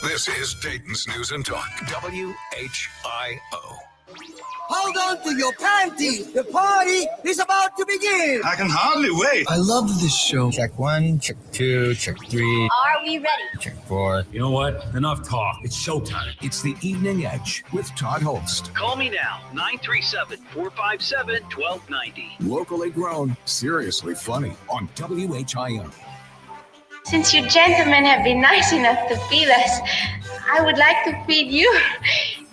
This is Dayton's News and Talk, WHIO. Hold on to your panties. The party is about to begin. I can hardly wait. I love this show. Check 1, check 2, check 3. Are we ready? Check 4. You know what? Enough talk. It's showtime. It's the Evening Edge with Todd Hollst. Call me now, 937-457-1290. Locally grown, seriously funny on WHIO. Since you gentlemen have been nice enough to feed us, I would like to feed you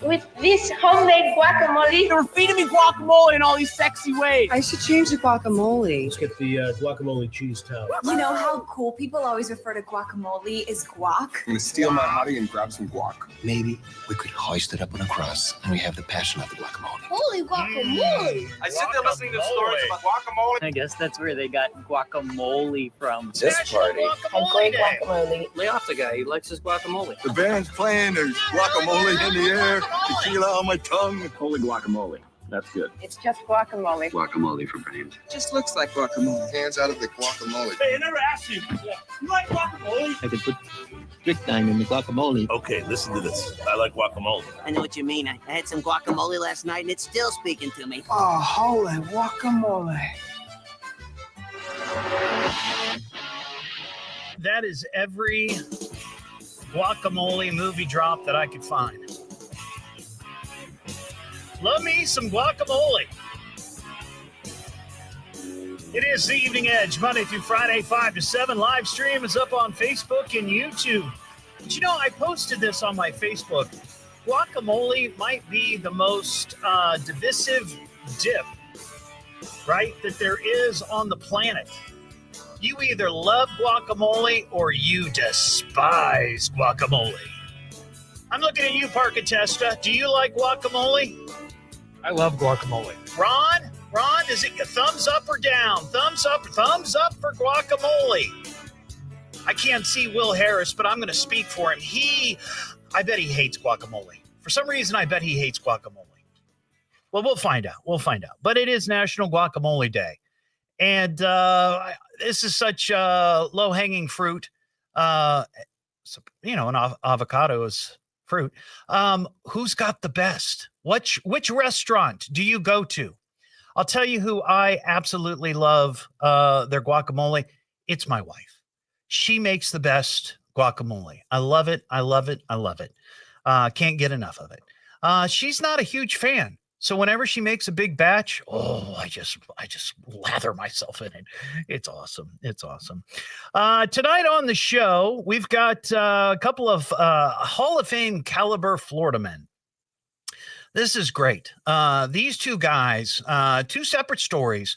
with this homemade guacamole. You're feeding me guacamole in all these sexy ways. I should change the guacamole. Let's get the guacamole cheese toast. You know how cool people always refer to guacamole as guac? I'm gonna steal my hottie and grab some guac. Maybe we could hoist it up on a cross and we have the passion of the guacamole. Holy guacamole! I sit there listening to stories about guacamole. I guess that's where they got guacamole from. This party. Great guacamole. Lay off the guy. He likes his guacamole. The band's playing, there's guacamole in the air, tequila on my tongue. Holy guacamole. That's good. It's just guacamole. Guacamole for brains. Just looks like guacamole. Hands out of the guacamole. Hey, I never asked you. You like guacamole? I could put strychnine in the guacamole. Okay, listen to this. I like guacamole. I know what you mean. I had some guacamole last night and it's still speaking to me. Oh, holy guacamole. That is every guacamole movie drop that I could find. Love me some guacamole. It is the Evening Edge, Monday through Friday, 5 to 7. Live stream is up on Facebook and YouTube. But you know, I posted this on my Facebook. Guacamole might be the most divisive dip, right, that there is on the planet. You either love guacamole or you despise guacamole. I'm looking at you, Parkatesta. Do you like guacamole? I love guacamole. Ron, is it a thumbs up or down? Thumbs up for guacamole. I can't see Will Harris, but I'm going to speak for him. I bet he hates guacamole. For some reason, I bet he hates guacamole. Well, we'll find out. But it is National Guacamole Day. And this is such low-hanging fruit. An avocado is fruit. Who's got the best? Which restaurant do you go to? I'll tell you who I absolutely love their guacamole. It's my wife. She makes the best guacamole. I love it. Can't get enough of it. She's not a huge fan. So whenever she makes a big batch, I just lather myself in it. It's awesome. Tonight on the show, we've got a couple of Hall of Fame caliber Florida men. This is great. These two guys, two separate stories,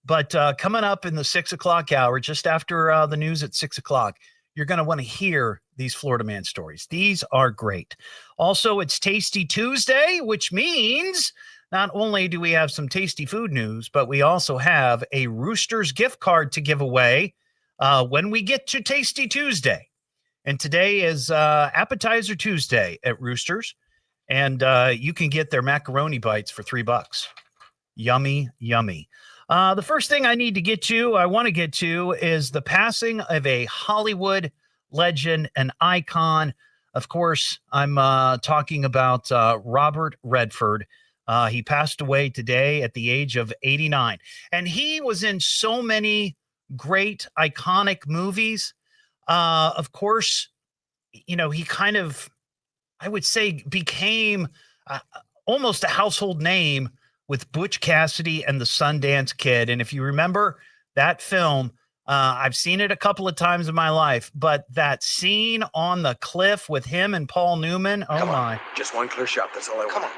but coming up in the 6 o'clock hour, just after the news at 6 o'clock, you're going to want to hear these Florida man stories. These are great. Also, it's Tasty Tuesday, which means not only do we have some tasty food news, but we also have a Rooster's gift card to give away when we get to Tasty Tuesday. And today is Appetizer Tuesday at Rooster's. And you can get their macaroni bites for $3. Yummy. The first thing I want to get to is the passing of a Hollywood legend, an icon. Of course, I'm talking about Robert Redford. He passed away today at the age of 89. And he was in so many great, iconic movies. Of course, he kind of, I would say, became almost a household name with Butch Cassidy and the Sundance Kid. And if you remember that film, I've seen it a couple of times in my life, but that scene on the cliff with him and Paul Newman, Come my. on. Just one clear shot, that's all I want. Come on.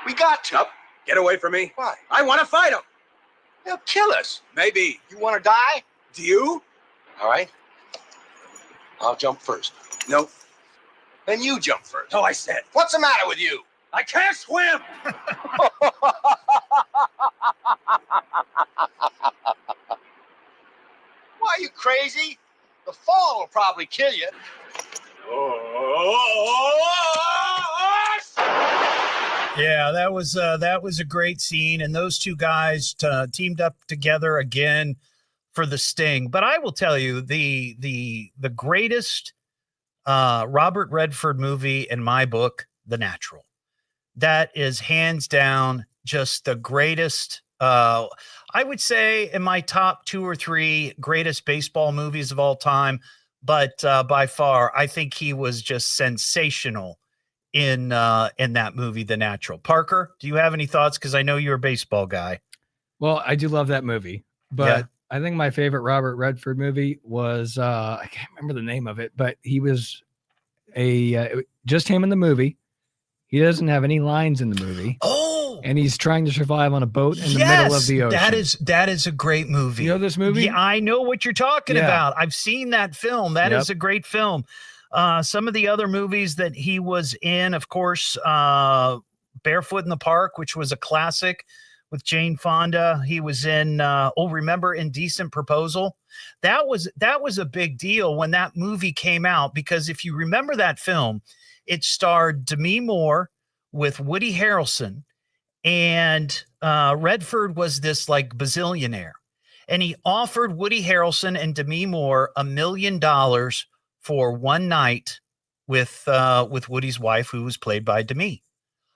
We got to. Up. Get away from me. Why? I want to fight him. They'll kill us. Maybe. You want to die? Do you? All right. I'll jump first. No. Then you jump first. No, I said. What's the matter with you? I can't swim. Why, are you crazy? The fall will probably kill you. Yeah, that was a great scene, and those two guys teamed up together again for The Sting. But I will tell you, the greatest Robert Redford movie in my book, The Natural. That is hands down just the greatest. I would say in my top 2 or 3 greatest baseball movies of all time. But by far, I think he was just sensational in that movie, The Natural. Parker, do you have any thoughts? Because I know you're a baseball guy. Well, I do love that movie, but I think my favorite Robert Redford movie was I can't remember the name of it, but he was just him in the movie. He doesn't have any lines in the movie. Oh, and he's trying to survive on a boat in the middle of the ocean. That is a great movie. You know this movie? Yeah, I know what you're talking about. I've seen that film. That is a great film. Some of the other movies that he was in, of course, Barefoot in the Park, which was a classic with Jane Fonda. He was in remember Indecent Proposal? That was a big deal when that movie came out, because if you remember that film, it starred Demi Moore with Woody Harrelson, and Redford was this like bazillionaire, and he offered Woody Harrelson and Demi Moore $1 million for one night with Woody's wife, who was played by Demi.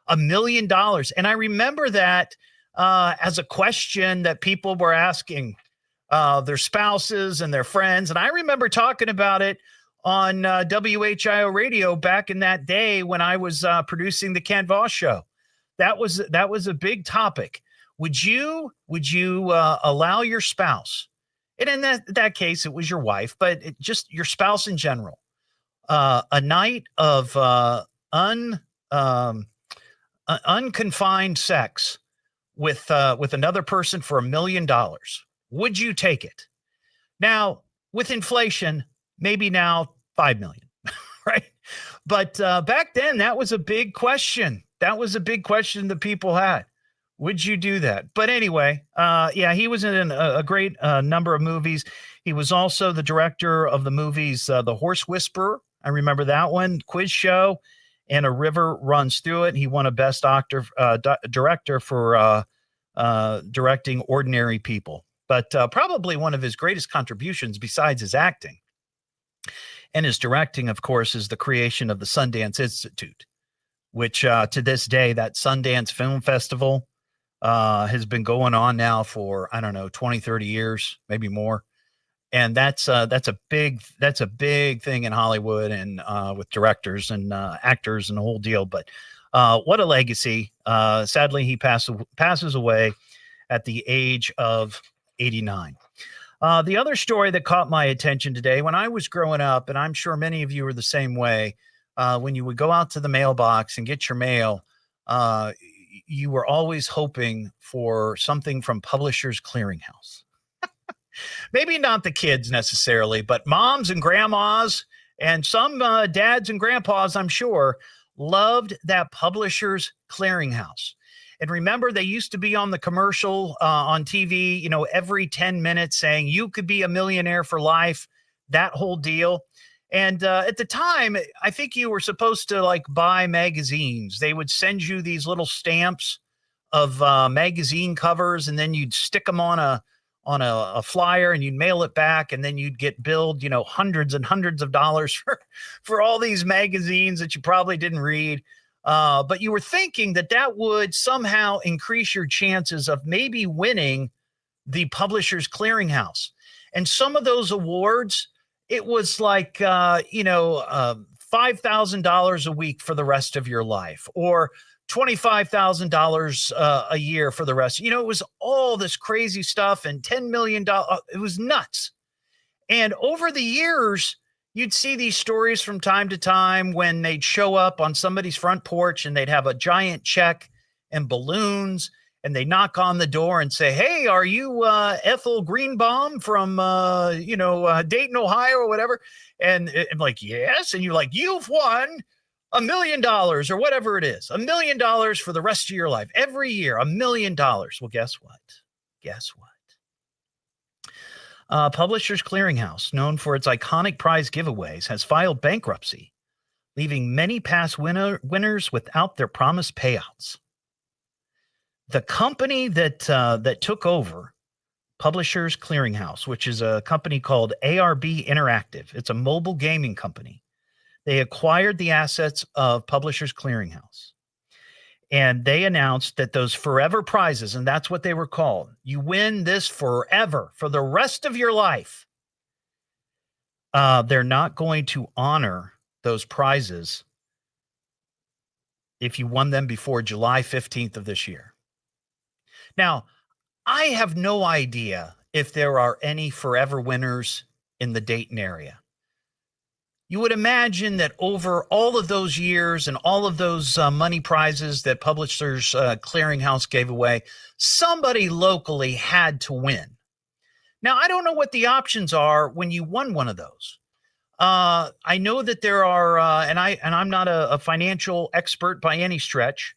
$1 million. And I remember that as a question that people were asking their spouses and their friends. And I remember talking about it on WHIO radio back in that day when I was producing the Ken Voss show. That was a big topic. Would you allow your spouse, and in that case it was your wife, but just your spouse in general, a night of unconfined sex with another person for $1 million? Would you take it? Now, with inflation, maybe now 5 million, right? But back then, that was a big question. That was a big question that people had. Would you do that? But anyway, he was in a great number of movies. He was also the director of the movies The Horse Whisperer. I remember that one, Quiz Show, and A River Runs Through It. He won a Best Director for directing Ordinary People. But probably one of his greatest contributions, besides his acting and his directing, of course, is the creation of the Sundance Institute, which to this day, that Sundance Film Festival has been going on now for, 20, 30 years, maybe more. And that's a big thing in Hollywood and with directors and actors and the whole deal. But what a legacy. Sadly, he passes away at the age of 89. The other story that caught my attention today, when I was growing up, and I'm sure many of you are the same way, when you would go out to the mailbox and get your mail, you were always hoping for something from Publishers Clearinghouse. Maybe not the kids necessarily, but moms and grandmas and some dads and grandpas, I'm sure, loved that Publishers Clearinghouse. And remember, they used to be on the commercial on TV, every 10 minutes saying you could be a millionaire for life, that whole deal. And at the time, I think you were supposed to buy magazines. They would send you these little stamps of magazine covers, and then you'd stick them on a flyer and you'd mail it back, and then you'd get billed, hundreds and hundreds of dollars for all these magazines that you probably didn't read. But you were thinking that would somehow increase your chances of maybe winning the Publishers Clearinghouse. And some of those awards, it was like, $5,000 a week for the rest of your life, or $25,000 a year for the rest. It was all this crazy stuff, and $10 million. It was nuts. And over the years, you'd see these stories from time to time when they'd show up on somebody's front porch and they'd have a giant check and balloons, and they knock on the door and say, "Hey, are you Ethel Greenbaum from, Dayton, Ohio or whatever?" And I'm like, "Yes." And you're like, "You've won $1 million or whatever it is, $1 million for the rest of your life. Every year, $1 million. Well, guess what? Publishers Clearinghouse, known for its iconic prize giveaways, has filed bankruptcy, leaving many past winners without their promised payouts. The company that took over Publishers Clearinghouse, which is a company called ARB Interactive, it's a mobile gaming company. They acquired the assets of Publishers Clearinghouse. And they announced that those forever prizes, and that's what they were called. You win this forever, for the rest of your life. They're not going to honor those prizes if you won them before July 15th of this year. Now, I have no idea if there are any forever winners in the Dayton area. You would imagine that over all of those years and all of those money prizes that Publishers Clearinghouse gave away, somebody locally had to win. Now, I don't know what the options are when you won one of those. I know that there are, and I'm not a financial expert by any stretch,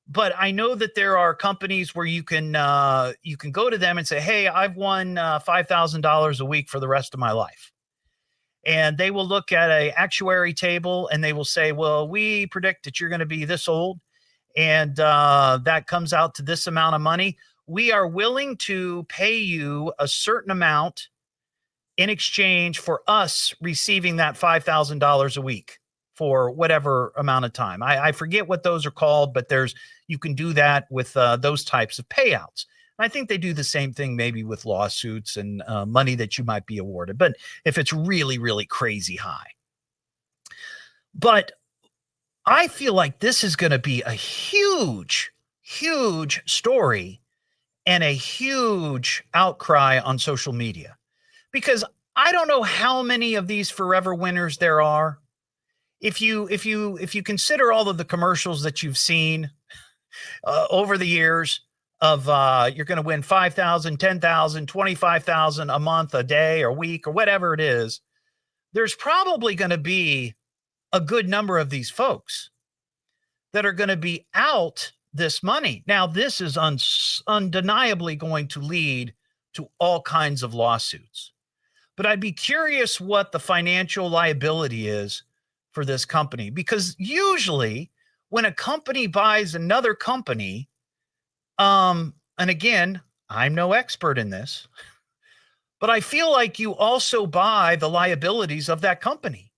but I know that there are companies where you can go to them and say, "Hey, I've won $5,000 a week for the rest of my life." And they will look at an actuary table and they will say, well, we predict that you're going to be this old. And that comes out to this amount of money. We are willing to pay you a certain amount in exchange for us receiving that $5,000 a week for whatever amount of time. I forget what those are called, but you can do that with those types of payouts. I think they do the same thing maybe with lawsuits and money that you might be awarded, but if it's really, really crazy high. But I feel like this is going to be a huge, huge story and a huge outcry on social media, because I don't know how many of these forever winners there are. If you consider all of the commercials that you've seen over the years, of you're going to win 5,000, 10,000, 25,000 a month, a day, or week, or whatever it is, there's probably going to be a good number of these folks that are going to be out this money. Now, this is undeniably going to lead to all kinds of lawsuits. But I'd be curious what the financial liability is for this company, because usually when a company buys another company, and again, I'm no expert in this, but I feel like you also buy the liabilities of that company.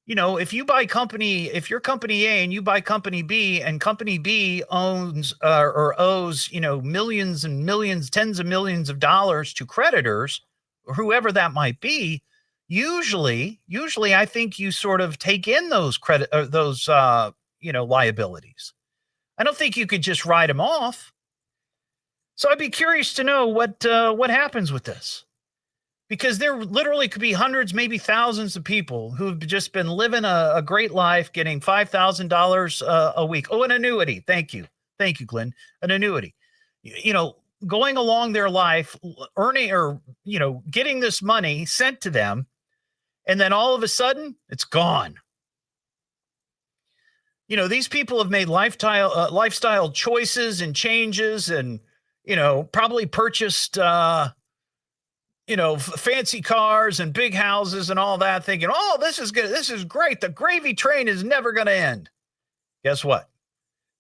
You know, if you're company A and you buy company B, and company B owns or owes, millions and millions, tens of millions of dollars to creditors, or whoever that might be, usually I think you sort of take in those liabilities. I don't think you could just write them off. So I'd be curious to know what happens with this, because there literally could be hundreds, maybe thousands of people who've just been living a great life, getting $5,000 a week. Oh, an annuity. Thank you, Glenn. An annuity. Going along their life, earning or getting this money sent to them, and then all of a sudden it's gone. These people have made lifestyle choices and changes, and, probably purchased, fancy cars and big houses and all that, thinking, oh, this is good. This is great. The gravy train is never going to end. Guess what?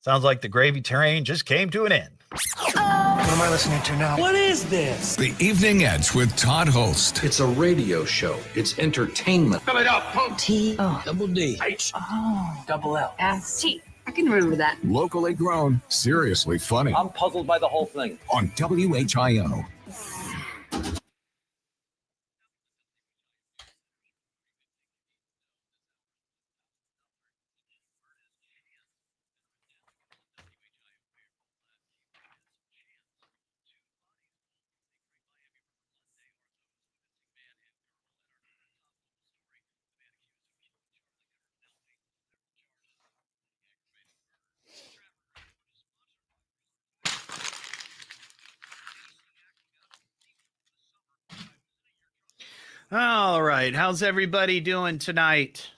Sounds like the gravy train just came to an end. What am I listening to now? What is this? The Evening Edge with Todd Hollst. It's a radio show. It's entertainment. Spell it out. T-O. Double D. H. Oh. Double L. S-T. I can remember that. Locally grown, seriously funny. I'm puzzled by the whole thing. On WHIO. All right. How's everybody doing tonight?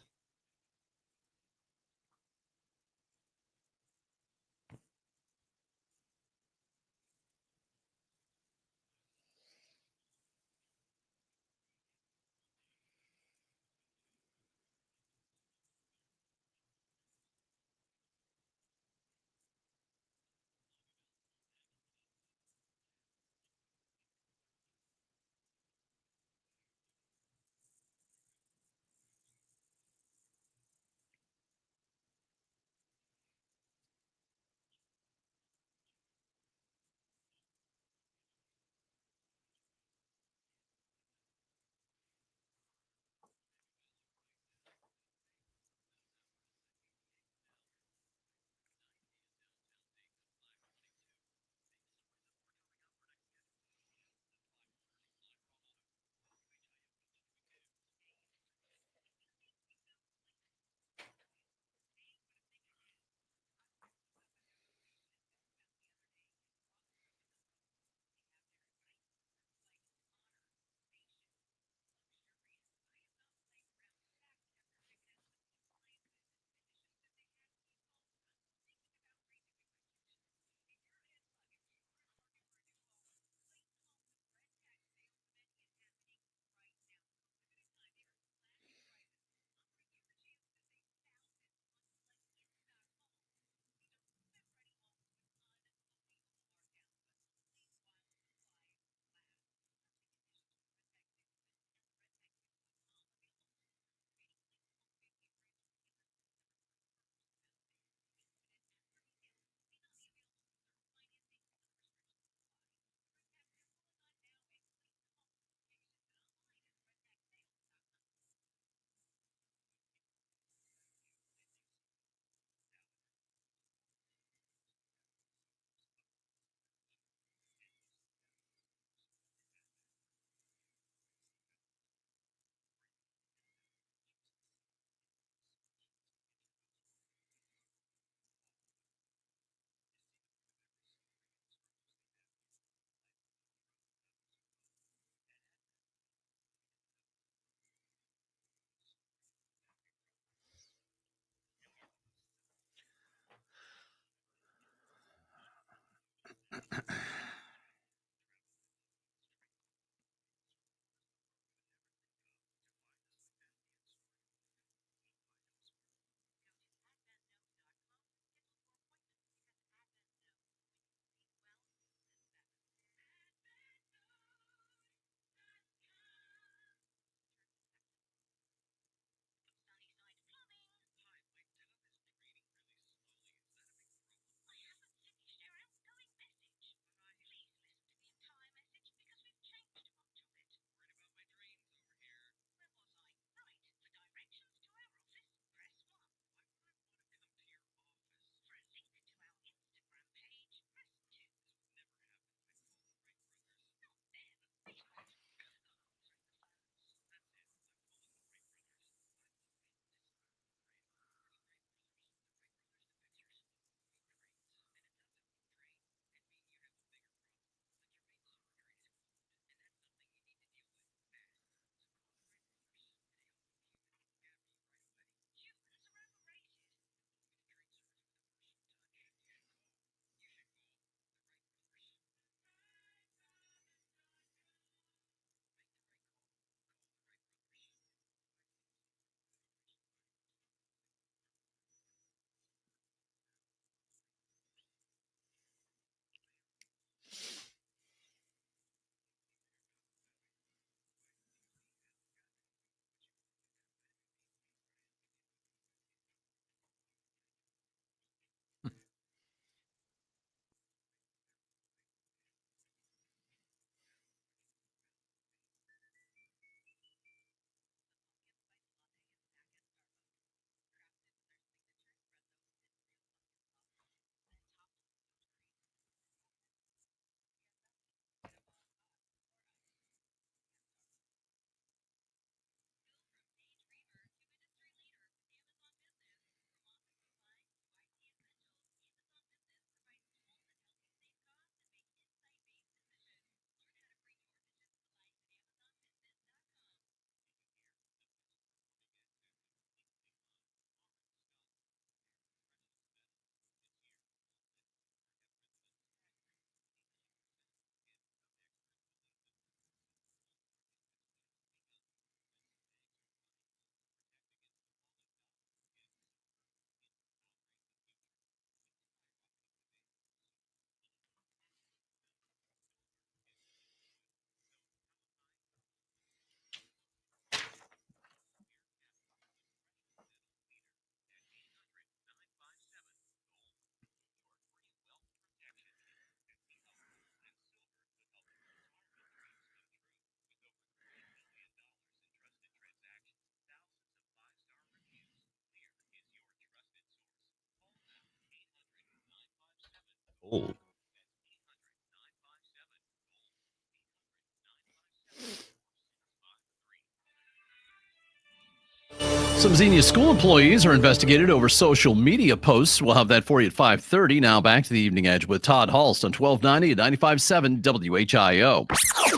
Some Xenia school employees are investigated over social media posts. We'll have that for you at 5:30. Now back to the Evening Edge with Todd Hollst on 1290 and 95.7 WHIO.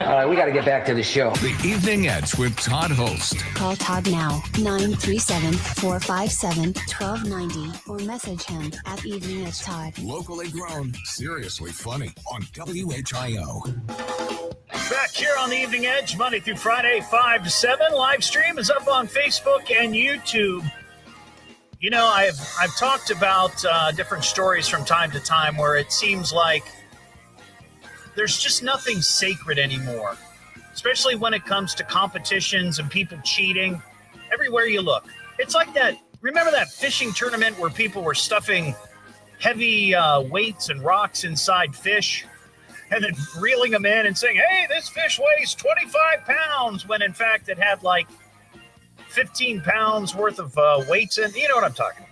All right, we got to get back to the show. The Evening Edge with Todd Hollst. Call Todd now, 937-457-1290, or message him at Evening Edge Todd. Locally grown, seriously funny on WHIO. Back here on the Evening Edge, Monday through Friday, 5 to 7. Live stream is up on Facebook and YouTube. You know, I've talked about different stories from time to time where it seems like there's just nothing sacred anymore, especially when it comes to competitions and people cheating. Everywhere you look, it's like that. Remember that fishing tournament where people were stuffing heavy weights and rocks inside fish and then reeling them in and saying, hey, this fish weighs 25 pounds, when in fact it had like 15 pounds worth of weights in. You know what I'm talking about.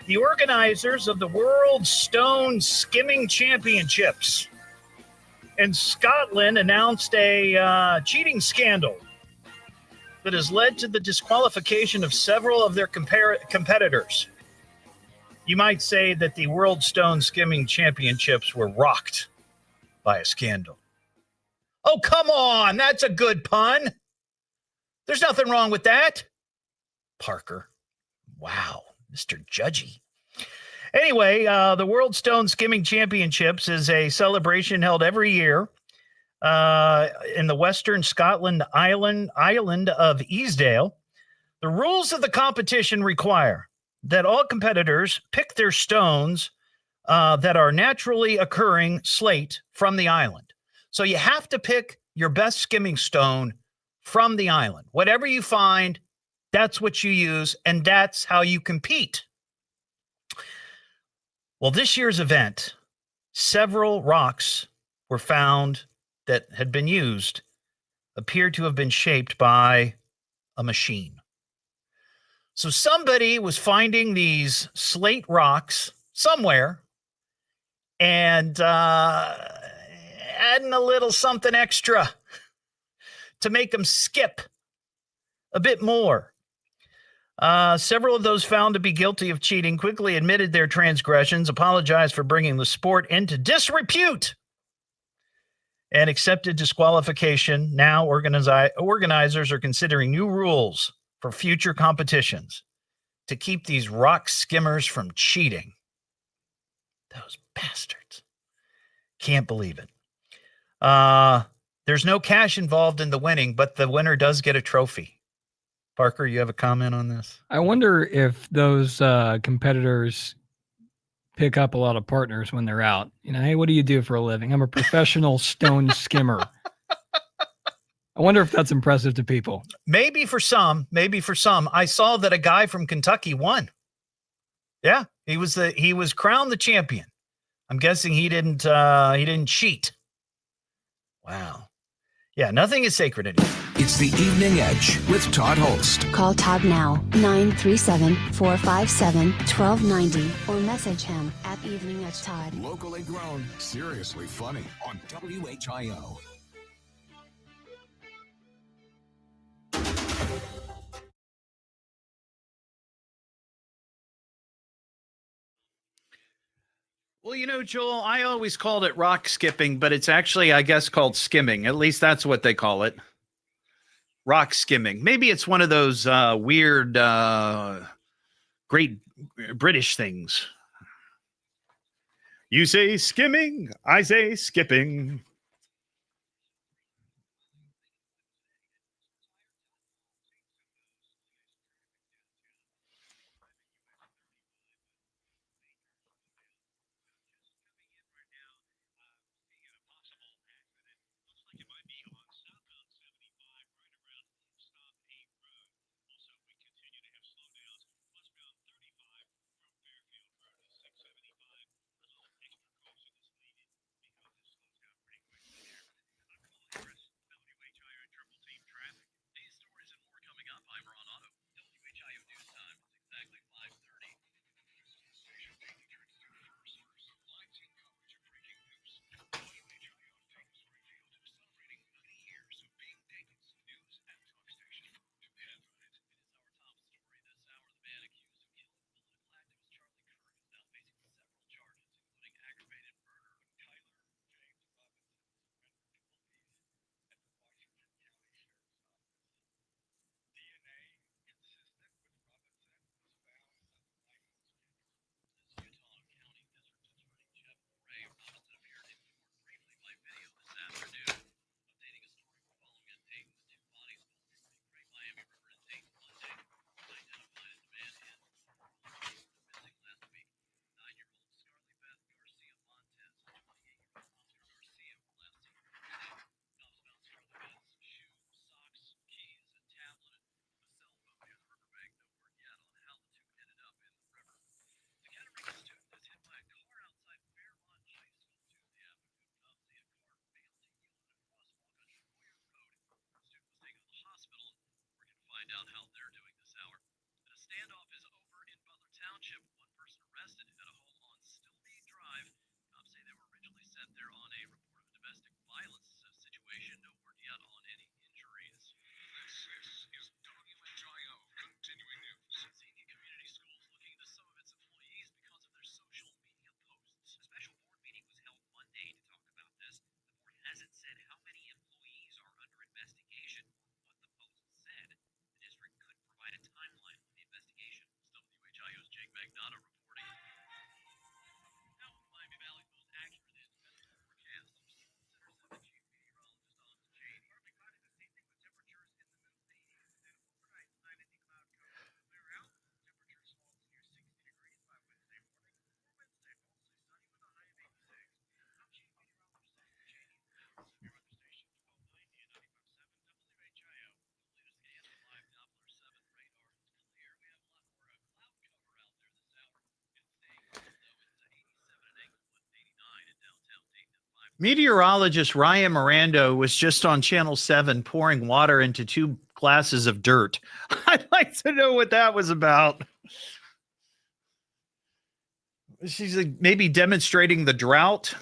The organizers of the World Stone Skimming Championships in Scotland announced a cheating scandal that has led to the disqualification of several of their competitors. You might say that the World Stone Skimming Championships were rocked by a scandal. Oh, come on. That's a good pun. There's nothing wrong with that. Parker. Wow, Mr. Judgy. Anyway, the World Stone Skimming Championships is a celebration held every year in the Western Scotland island of Easdale. The rules of the competition require that all competitors pick their stones that are naturally occurring slate from the island. So you have to pick your best skimming stone from the island. Whatever you find, that's what you use, and that's how you compete. Well, this year's event, several rocks were found that had been used, appeared to have been shaped by a machine. So somebody was finding these slate rocks somewhere and adding a little something extra to make them skip a bit more. Several of those found to be guilty of cheating quickly admitted their transgressions, apologized for bringing the sport into disrepute, and accepted disqualification. Now organizers are considering new rules for future competitions to keep these rock skimmers from cheating. Those bastards. Can't believe it. There's no cash involved in the winning, but the winner does get a trophy. Parker, you have a comment on this? I wonder if those competitors pick up a lot of partners when they're out. You know, hey, what do you do for a living? I'm a professional stone skimmer. I wonder if that's impressive to people. Maybe for some. I saw that a guy from Kentucky won. Yeah, he was crowned the champion. I'm guessing he didn't cheat. Wow. Yeah, nothing is sacred anymore. It's the Evening Edge with Todd Hollst. Call Todd now, 937-457-1290, or message him at Evening Edge Todd. Locally grown, seriously funny on WHIO. Well, you know, Joel, I always called it rock skipping, but it's actually, I guess, called skimming. At least that's what they call it. Rock skimming. Maybe it's one of those weird, great British things. You say skimming, I say skipping. find out how they're doing this hour. A standoff is over in Butler Township. One person arrested at a home on Stillmead Drive. Cops say they were originally sent there on a report of a domestic violence situation. No word yet on any injuries. This is WHIO continuing news. Senior Community Schools looking into some of its employees because of their social media posts. A special board meeting was held Monday to talk about this. The board hasn't said how many employees are under investigation or what the posts said. The district could provide a timeline on the investigation. WHIO's Jake Magnotta reporting. Now, Miami Valley's most accurate and best forecast. Center 7 Chief Meteorologist on the Sheen. Perfect climate, the same thing with temperatures in the middle 80s. And overnight, high anti-cloud cover will clear out. Temperatures fall to near 60 degrees by Wednesday morning. For Wednesday, mostly sunny with a high of 86. I'm Chief Meteorologist on the Sheen. Severe weather station 1290 and 95.7 WHIO. The latest scan of live Doppler 7 radar. It's clear. We have a lot more cloud cover out there this hour. It's staying cold, though. It's 87 in Englewood, 89 in downtown Dayton, and 5. Meteorologist Ryan Mirando was just on Channel 7 pouring water into 2 glasses of dirt. I'd like to know what that was about. She's like maybe demonstrating the drought.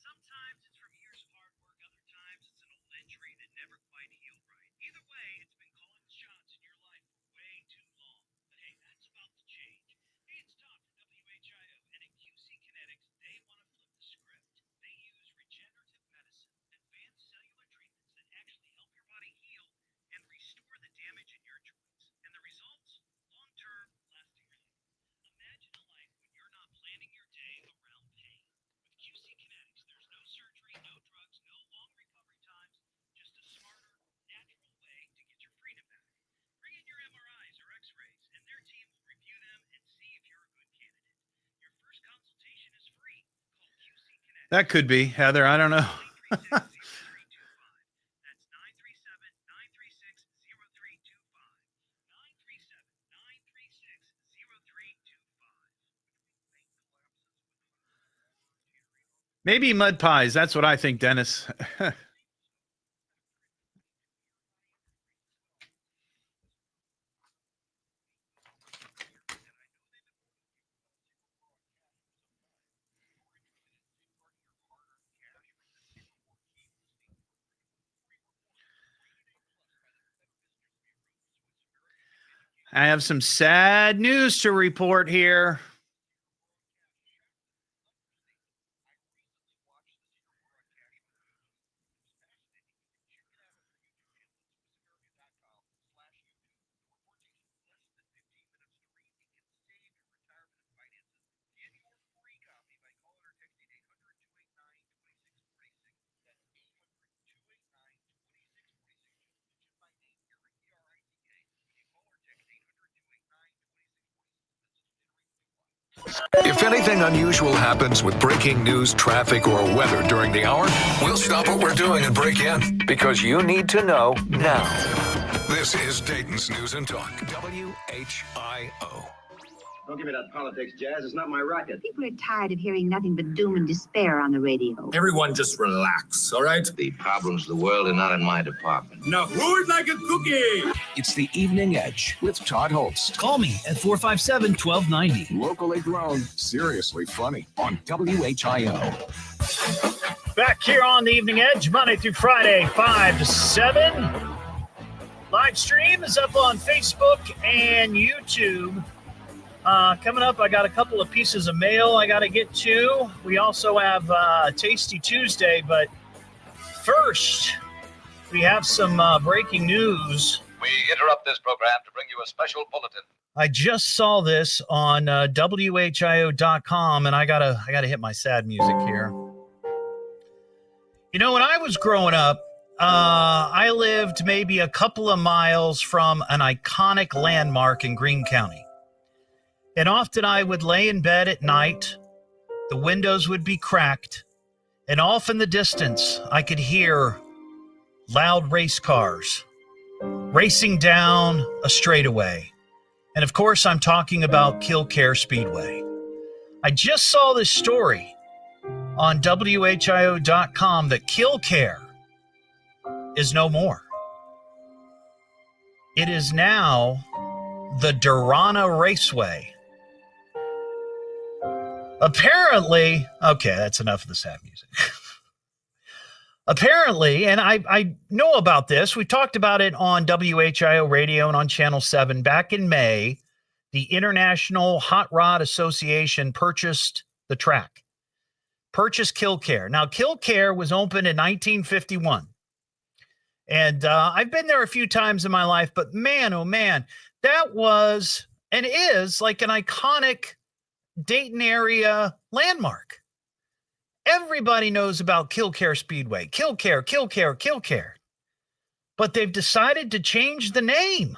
Sometimes it's from years of hard work, other times it's an old injury that never quite healed right. Either way, it's been calling the shots in your life for way too long. But hey, that's about to change. Hey, it's Todd from WHIO, and at QC Kinetics, they want to flip the script. They use regenerative medicine, advanced cellular treatments that actually help your body heal and restore the damage in your joints. And the results? Long-term, lasting relief. Imagine a life when you're not planning your day around pain. With QC Kinetics, there's no surgery, no drugs, no long recovery times, just a smarter, natural way to get your freedom back. Bring in your MRIs or X-rays, and their team will review them and see if you're a good candidate. Your first consultation is free. Call QC Kinetics. That could be, Heather. I don't know. That's 937-936-0325. 937-936-0325. Maybe mud pies. That's what I think, Dennis. I have some sad news to report here. If anything unusual happens with breaking news, traffic, or weather during the hour, we'll stop what we're doing and break in. Because you need to know now. This is Dayton's News and Talk, WHIO. Don't give me that politics, Jazz. It's not my racket. People are tired of hearing nothing but doom and despair on the radio. Everyone just relax, all right? The problems of the world are not in my department. Now, who would like a cookie? It's the Evening Edge with Todd Hollst. Call me at 457-1290. Locally grown, seriously funny on WHIO. Back here on the Evening Edge, Monday through Friday, 5 to 7. Live stream is up on Facebook and YouTube. Coming up, I got a couple of pieces of mail I got to get to. We also have Tasty Tuesday, but first, we have some breaking news. We interrupt this program to bring you a special bulletin. I just saw this on WHIO.com, and I gotta hit my sad music here. You know, when I was growing up, I lived maybe a couple of miles from an iconic landmark in Greene County. And often I would lay in bed at night, the windows would be cracked, and off in the distance I could hear loud race cars racing down a straightaway. And of course, I'm talking about Killcare Speedway. I just saw this story on WHIO.com that Killcare is no more. It is now the Durana Raceway. Apparently, okay, that's enough of the sad music. Apparently, and I know about this, we talked about it on WHIO Radio and on Channel 7 back in May. The International Hot Rod Association purchased the track, purchased Killcare. Now, Killcare was opened in 1951. And I've been there a few times in my life, but man, oh man, that was and is like an iconic Dayton area landmark. Everybody knows about Killcare Speedway. Killcare. But they've decided to change the name.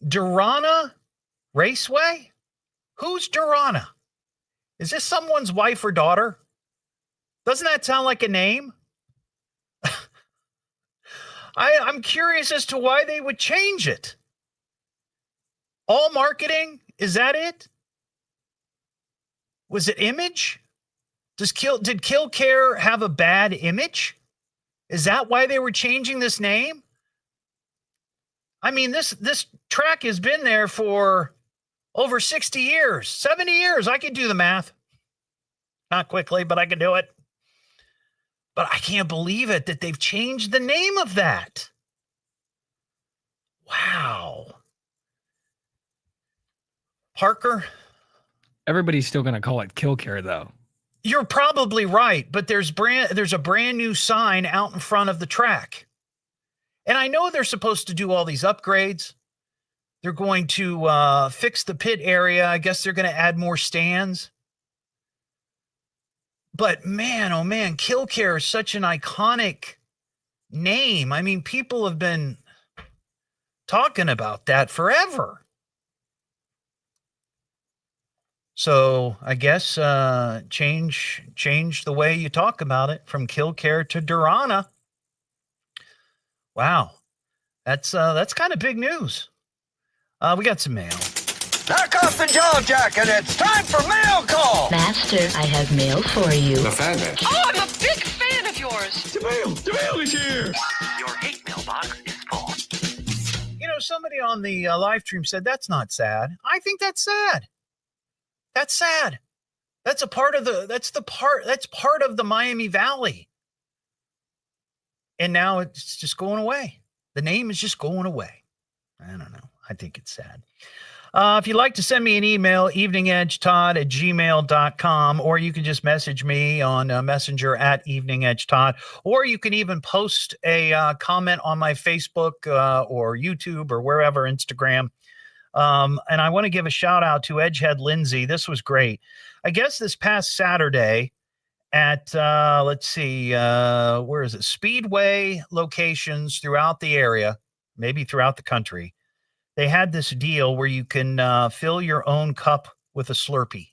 Durana Raceway? Who's Durana? Is this someone's wife or daughter? Doesn't that sound like a name? I'm curious as to why they would change it. All marketing? Is that it? Was it image? Did Killcare have a bad image? Is that why they were changing this name? I mean, this track has been there for over 60 years, 70 years. I could do the math. Not quickly, but I can do it. But I can't believe it that they've changed the name of that. Wow. Parker? Everybody's still going to call it Killcare, though. You're probably right, but there's a brand new sign out in front of the track. And I know they're supposed to do all these upgrades. They're going to fix the pit area. I guess they're going to add more stands. But man, oh man, Killcare is such an iconic name. I mean, people have been talking about that forever. So I guess change the way you talk about it from Killcare to Durana. Wow, that's kind of big news. We got some mail. Knock off the jaw jacket. It's time for mail call. Master, I have mail for you. The fan man. Oh, I'm a big fan of yours. The mail is here. Your hate mailbox is full. You know, somebody on the live stream said that's not sad. I think that's sad. That's sad. That's part of the Miami Valley. And now it's just going away. The name is just going away. I don't know. I think it's sad. If you'd like to send me an email, eveningedgetodd@gmail.com, or you can just message me on Messenger at eveningedgetodd, or you can even post a comment on my Facebook or YouTube or wherever, Instagram. And I want to give a shout out to Edgehead Lindsay. This was great. I guess this past Saturday at, where is it? Speedway locations throughout the area, maybe throughout the country. They had this deal where you can fill your own cup with a Slurpee.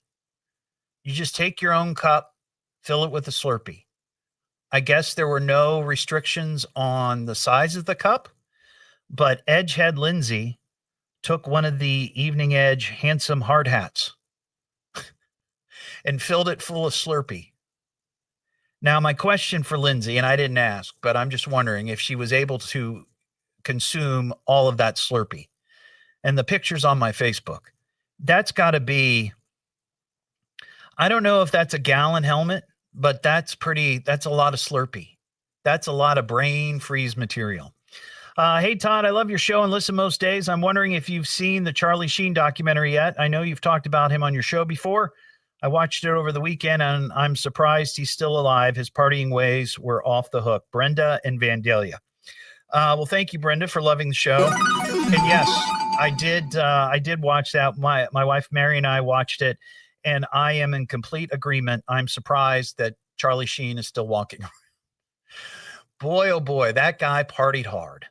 You just take your own cup, fill it with a Slurpee. I guess there were no restrictions on the size of the cup. but Edgehead Lindsay took one of the Evening Edge handsome hard hats and filled it full of Slurpee. Now, my question for Lindsay, and I didn't ask, but I'm just wondering if she was able to consume all of that Slurpee. And the picture's on my Facebook. That's got to be, I don't know if that's a gallon helmet, but that's a lot of Slurpee. That's a lot of brain freeze material. Hey, Todd, I love your show and listen most days. I'm wondering if you've seen the Charlie Sheen documentary yet. I know you've talked about him on your show before. I watched it over the weekend, and I'm surprised he's still alive. His partying ways were off the hook. Brenda and Vandalia. Well, thank you, Brenda, for loving the show. And yes, I did watch that. My wife, Mary, and I watched it, and I am in complete agreement. I'm surprised that Charlie Sheen is still walking around. Boy, oh boy, that guy partied hard.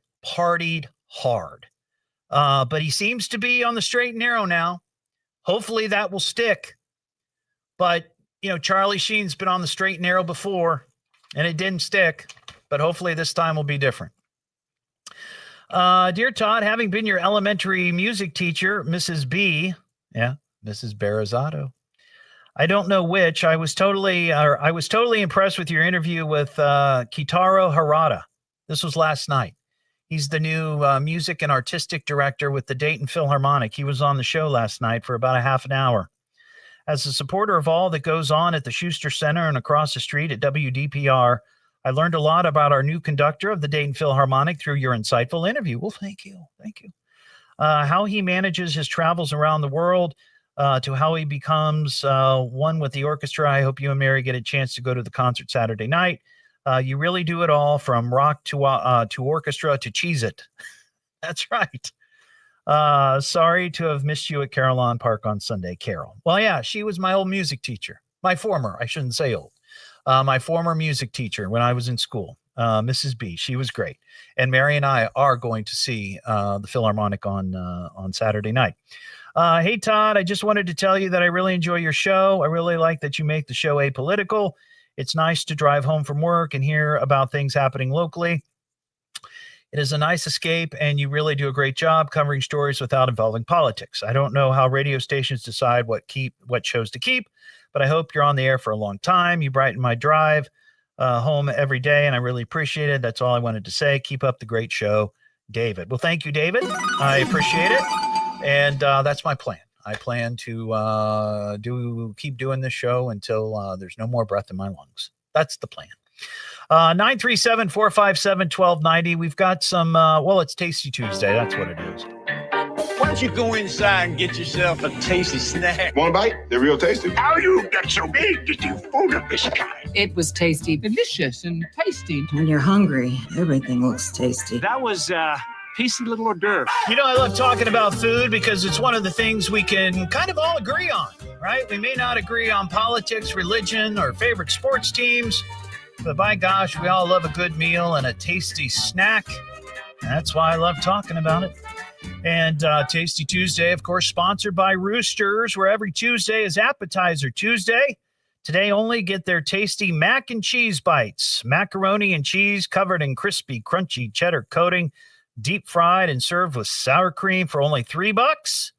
But he seems to be on the straight and narrow now. Hopefully that will stick. But, Charlie Sheen's been on the straight and narrow before, and it didn't stick. But hopefully this time will be different. Dear Todd, having been your elementary music teacher, Mrs. B, Mrs. Barazzato, I don't know which. I was totally impressed with your interview with Kitaro Harada. This was last night. He's the new music and artistic director with the Dayton Philharmonic. He was on the show last night for about a half an hour. As a supporter of all that goes on at the Schuster Center and across the street at WDPR, I learned a lot about our new conductor of the Dayton Philharmonic through your insightful interview. Well, thank you. How he manages his travels around the world, to how he becomes one with the orchestra. I hope you and Mary get a chance to go to the concert Saturday night. You really do it all, from rock to orchestra to Cheez-It. That's right. Sorry to have missed you at Carillon Park on Sunday, Carol. Well, yeah, she was my old music teacher. My former, I shouldn't say old. My former music teacher when I was in school, Mrs. B. She was great. And Mary and I are going to see the Philharmonic on Saturday night. Hey, Todd, I just wanted to tell you that I really enjoy your show. I really like that you make the show apolitical. It's nice to drive home from work and hear about things happening locally. It is a nice escape, and you really do a great job covering stories without involving politics. I don't know how radio stations decide what shows to keep, but I hope you're on the air for a long time. You brighten my drive home every day, and I really appreciate it. That's all I wanted to say. Keep up the great show, David. Well, thank you, David. I appreciate it. And that's my plan. I plan to keep doing this show until there's no more breath in my lungs. That's the plan. 937-457-1290. We've got some, it's Tasty Tuesday. That's what it is. Why don't you go inside and get yourself a tasty snack? Want a bite? They're real tasty. How you get so big that you food of this kind? It was tasty, delicious, and tasty. When you're hungry, everything looks tasty. That was, tasty little hors d'oeuvre. I love talking about food because it's one of the things we can kind of all agree on, right? We may not agree on politics, religion, or favorite sports teams, but by gosh, we all love a good meal and a tasty snack. And that's why I love talking about it. And Tasty Tuesday, of course, sponsored by Roosters, where every Tuesday is Appetizer Tuesday. Today only get their tasty mac and cheese bites. Macaroni and cheese covered in crispy, crunchy cheddar coating, deep fried and served with sour cream for only $3.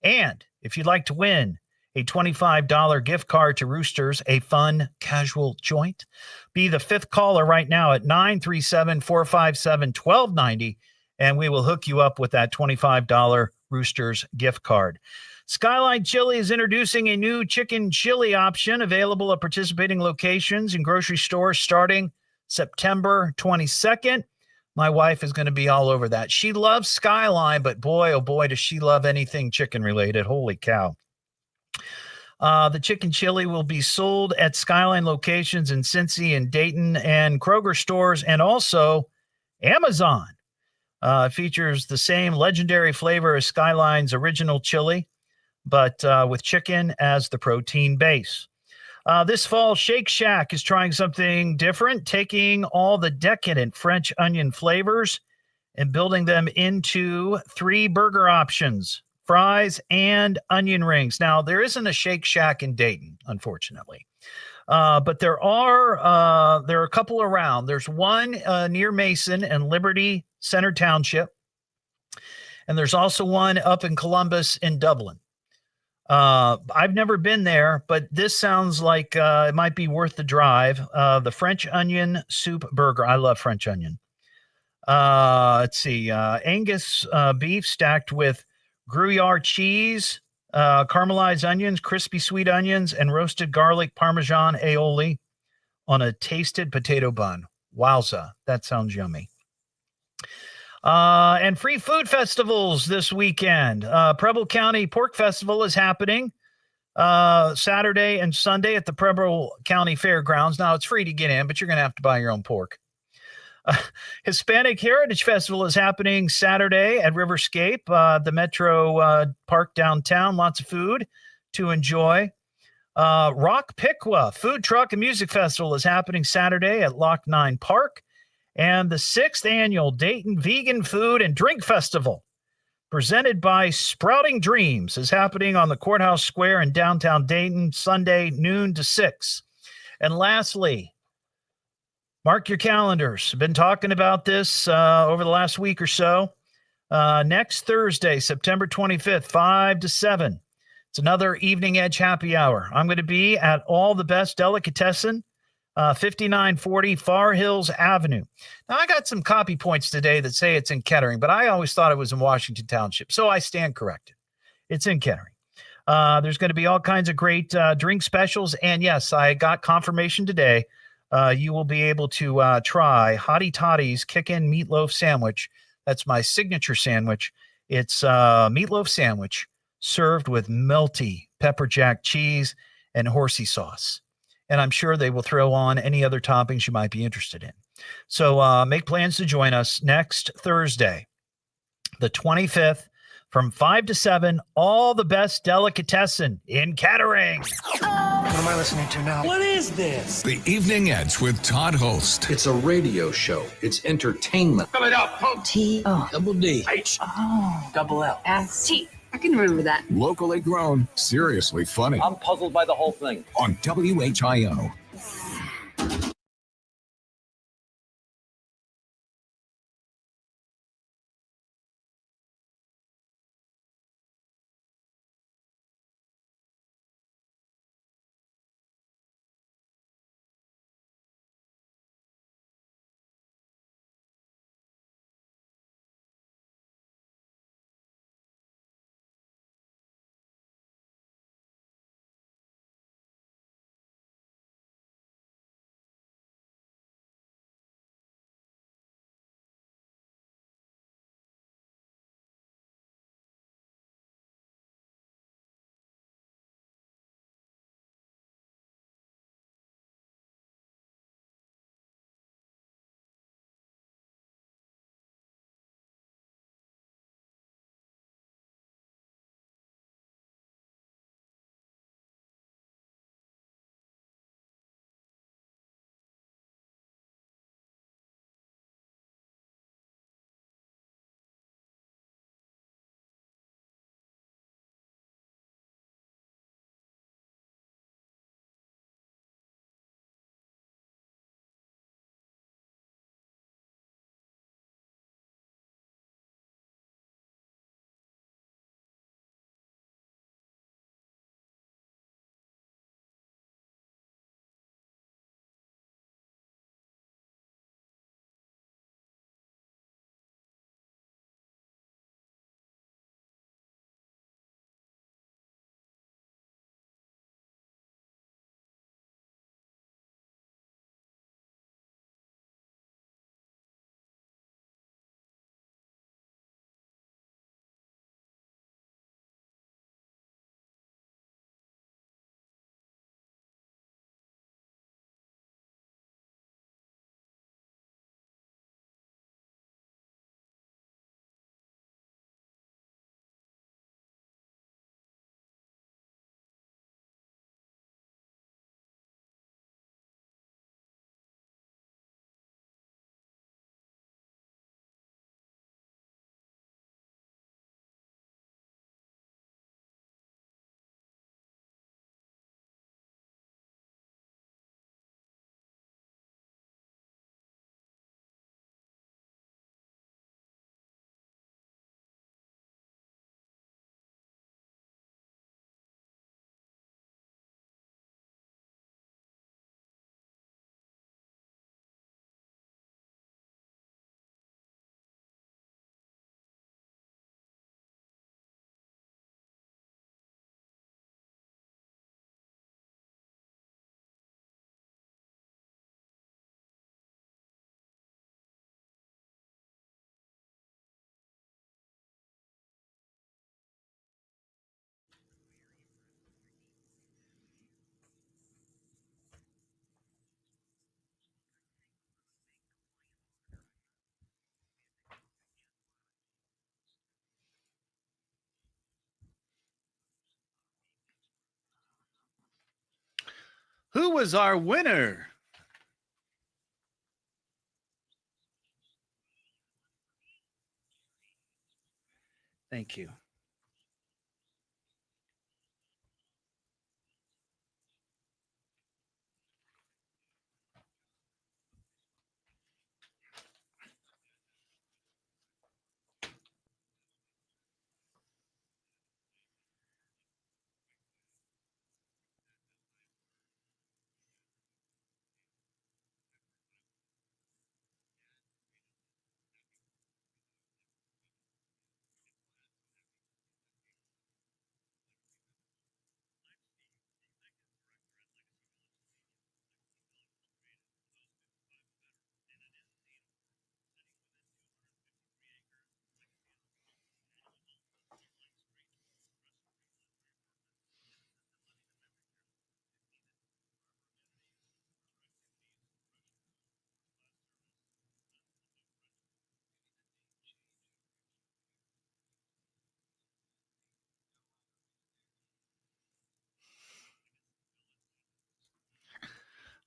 And if you'd like to win a $25 gift card to Roosters, a fun, casual joint, be the fifth caller right now at 937-457-1290, and we will hook you up with that $25 Roosters gift card. Skyline Chili is introducing a new chicken chili option available at participating locations and grocery stores starting September 22nd. My wife is going to be all over that. She loves Skyline, but boy, oh boy, does she love anything chicken related. Holy cow. The chicken chili will be sold at Skyline locations in Cincy and Dayton and Kroger stores, and also Amazon. Features the same legendary flavor as Skyline's original chili, but with chicken as the protein base. This fall, Shake Shack is trying something different, taking all the decadent French onion flavors and building them into 3 burger options: fries and onion rings. Now, there isn't a Shake Shack in Dayton, unfortunately, but there are a couple around. There's one near Mason and Liberty Center Township. And there's also one up in Columbus in Dublin. I've never been there, but this sounds like it might be worth the drive. The French onion soup burger. I love French onion. Let's see. Angus beef stacked with Gruyere cheese, caramelized onions, crispy sweet onions, and roasted garlic Parmesan aioli on a tasted potato bun. Wowza. That sounds yummy. And free food festivals this weekend. Preble County Pork Festival is happening Saturday and Sunday at the Preble County Fairgrounds. Now, it's free to get in, but you're going to have to buy your own pork. Hispanic Heritage Festival is happening Saturday at Riverscape, the Metro Park downtown. Lots of food to enjoy. Rock Piqua Food Truck and Music Festival is happening Saturday at Loch 9 Park. And the 6th annual Dayton Vegan Food and Drink Festival, presented by Sprouting Dreams, is happening on the Courthouse Square in downtown Dayton, Sunday, noon to 6. And lastly, mark your calendars. I've been talking about this over the last week or so. Next Thursday, September 25th, 5 to 7. It's another Evening Edge happy hour. I'm going to be at All the Best Delicatessen, 5940 Far Hills Avenue. Now, I got some copy points today that say it's in Kettering, but I always thought it was in Washington Township, so I stand corrected. It's in Kettering. There's going to be all kinds of great drink specials, and yes, I got confirmation today. You will be able to try Hottie Toddy's Kick-In Meatloaf Sandwich. That's my signature sandwich. It's a meatloaf sandwich served with melty pepper jack cheese and horsey sauce. And I'm sure they will throw on any other toppings you might be interested in. So make plans to join us next Thursday, the 25th, from 5 to 7, All the Best Delicatessen in Kettering. What am I listening to now? What is this? The Evening Edge with Todd Hollst. It's a radio show. It's entertainment. Fill it up. T-O. Double D. H. Oh. Double L. S-T. I can remember that. Locally grown, seriously funny. I'm puzzled by the whole thing. On WHIO. Who was our winner? Thank you.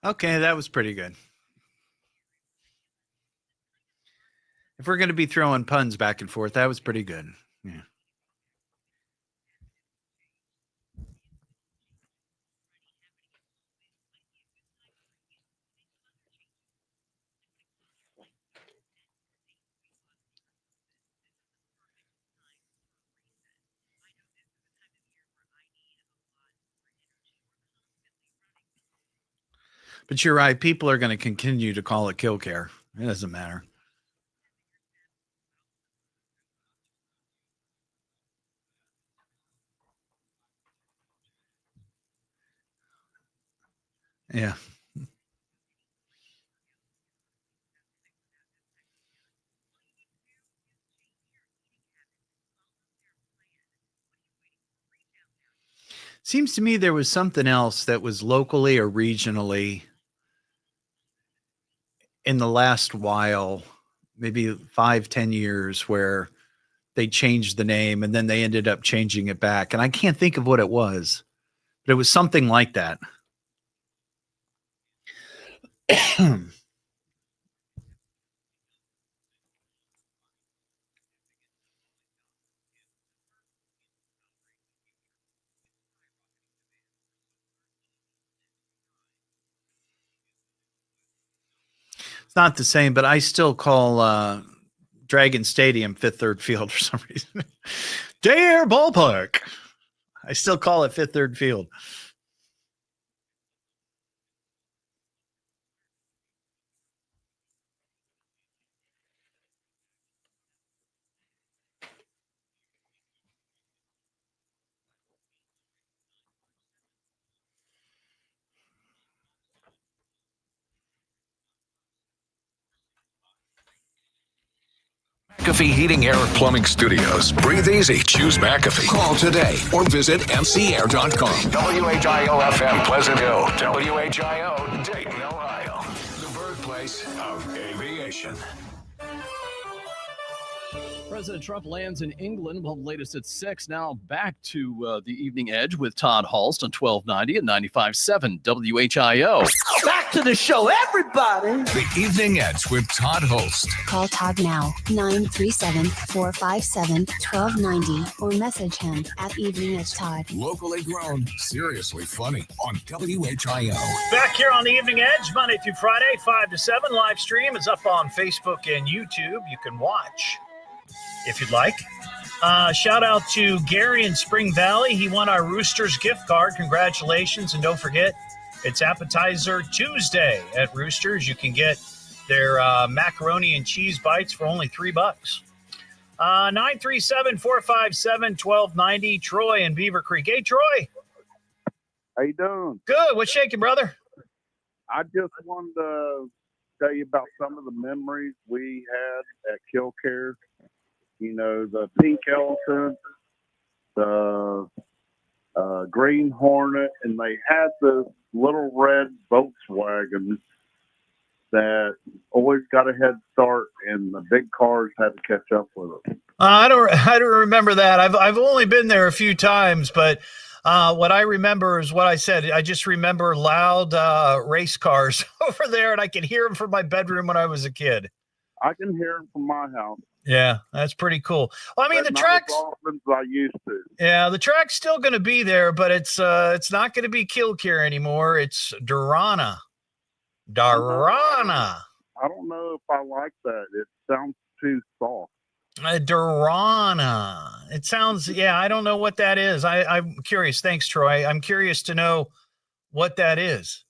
Okay, that was pretty good. If we're going to be throwing puns back and forth, that was pretty good. Yeah. But you're right. People are going to continue to call it kill care. It doesn't matter. Yeah. Seems to me there was something else that was locally or regionally in the last while, maybe 5-10 years, where they changed the name and then they ended up changing it back. And I can't think of what it was, but it was something like that. It's not the same, but I still call Dragon Stadium Fifth Third Field for some reason. Dare Ballpark. I still call it Fifth Third Field. McAfee Heating, Air, and Plumbing Studios. Breathe easy. Choose McAfee. Call today or visit mcair.com. WHIO-FM Pleasant Hill. WHIO Dayton, Ohio. The birthplace of aviation. President Trump lands in England. Well, the latest at 6. Now back to the Evening Edge with Todd Hollst on 1290 and 95.7 WHIO. Back to the show, everybody. The Evening Edge with Todd Hollst. Call Todd now, 937-457-1290, or message him at Evening Edge Todd. Locally grown, seriously funny on WHIO. Back here on the Evening Edge, Monday through Friday, 5 to 7. Live stream is up on Facebook and YouTube. You can watch if you'd like. Shout out to Gary in Spring Valley. He won our Roosters gift card. Congratulations. And don't forget, it's Appetizer Tuesday at Roosters. You can get their macaroni and cheese bites for only $3. 937-457-1290. Troy in Beaver Creek. Hey, Troy. How you doing? Good. What's shaking, brother? I just wanted to tell you about some of the memories we had at Kill Care. You know, the pink elephant, the green hornet, and they had this little red Volkswagen that always got a head start, and the big cars had to catch up with them. I don't remember that. I've only been there a few times, but What I remember is what I said. I just remember loud race cars over there, and I could hear them from my bedroom when I was a kid. I can hear them from my house. Yeah, that's pretty cool. Well, I mean, the not track's as often as I used to. yeah, the track's still going to be there, but it's not going to be Kilcare anymore. It's Durana. I don't know if I like that. It sounds too soft. Durana. It sounds, yeah, I don't know what that is. I'm curious. Thanks, Troy. I'm curious to know what that is.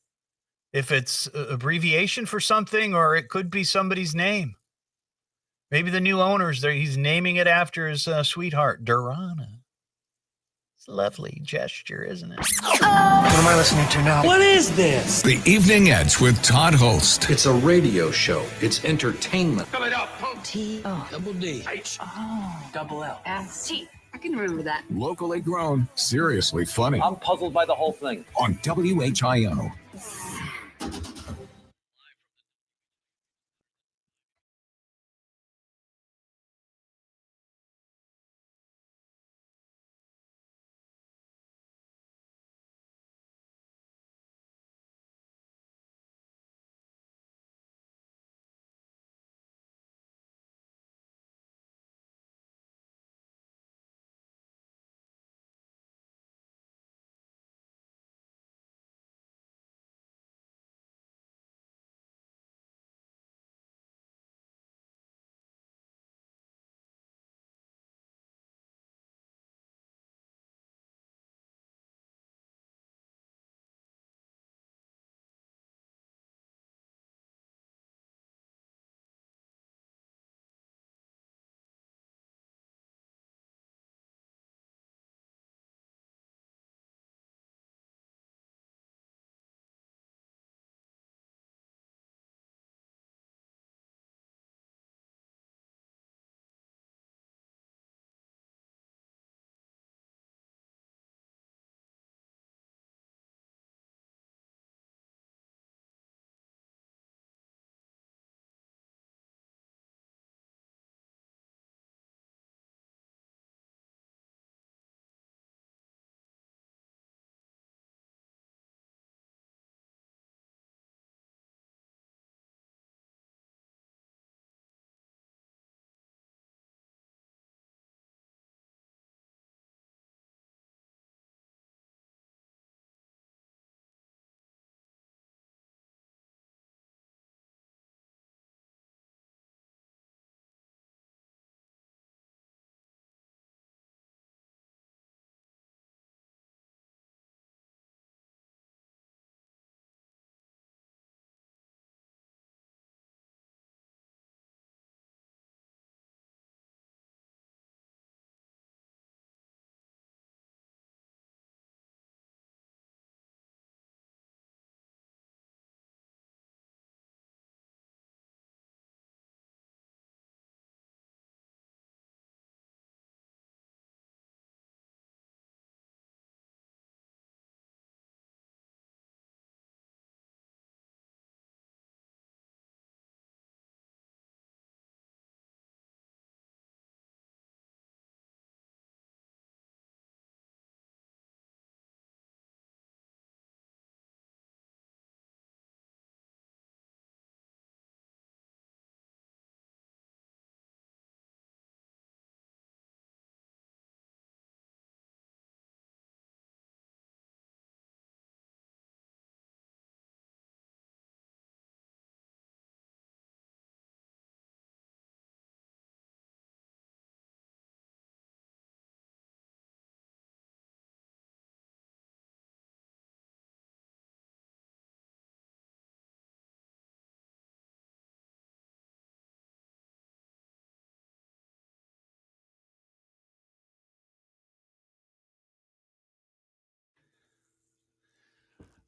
If it's abbreviation for something, or it could be somebody's name. Maybe the new owners there, he's naming it after his sweetheart, Durana. It's a lovely gesture, isn't it? What am I listening to now? What is this? The Evening Edge with Todd Hollst. It's a radio show. It's entertainment. Fill it up. T-O. Double D. H. Oh. Double L. S-T. I can remember that. Locally grown, seriously funny. I'm puzzled by the whole thing. On WHIO.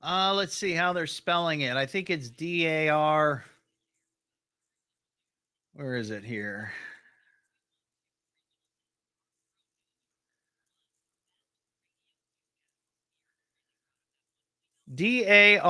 Let's see how they're spelling it. I think it's D-A-R. Where is it here? D-A-R-A-N-A.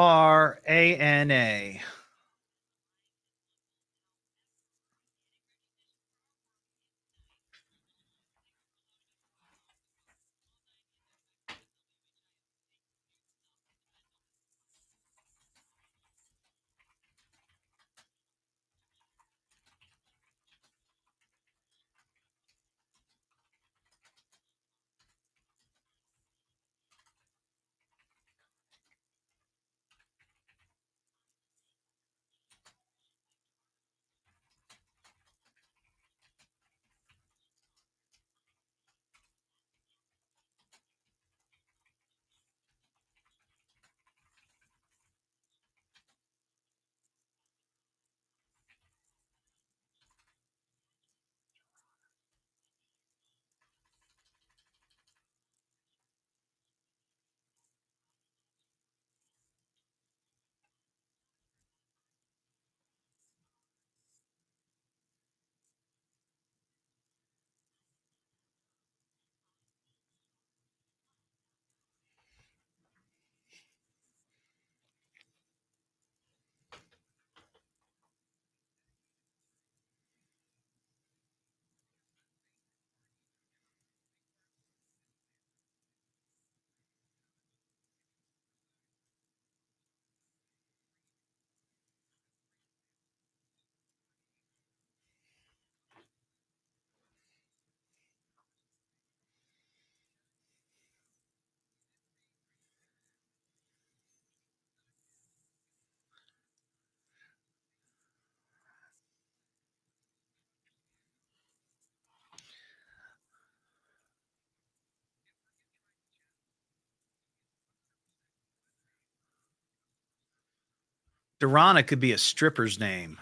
Dorana could be a stripper's name.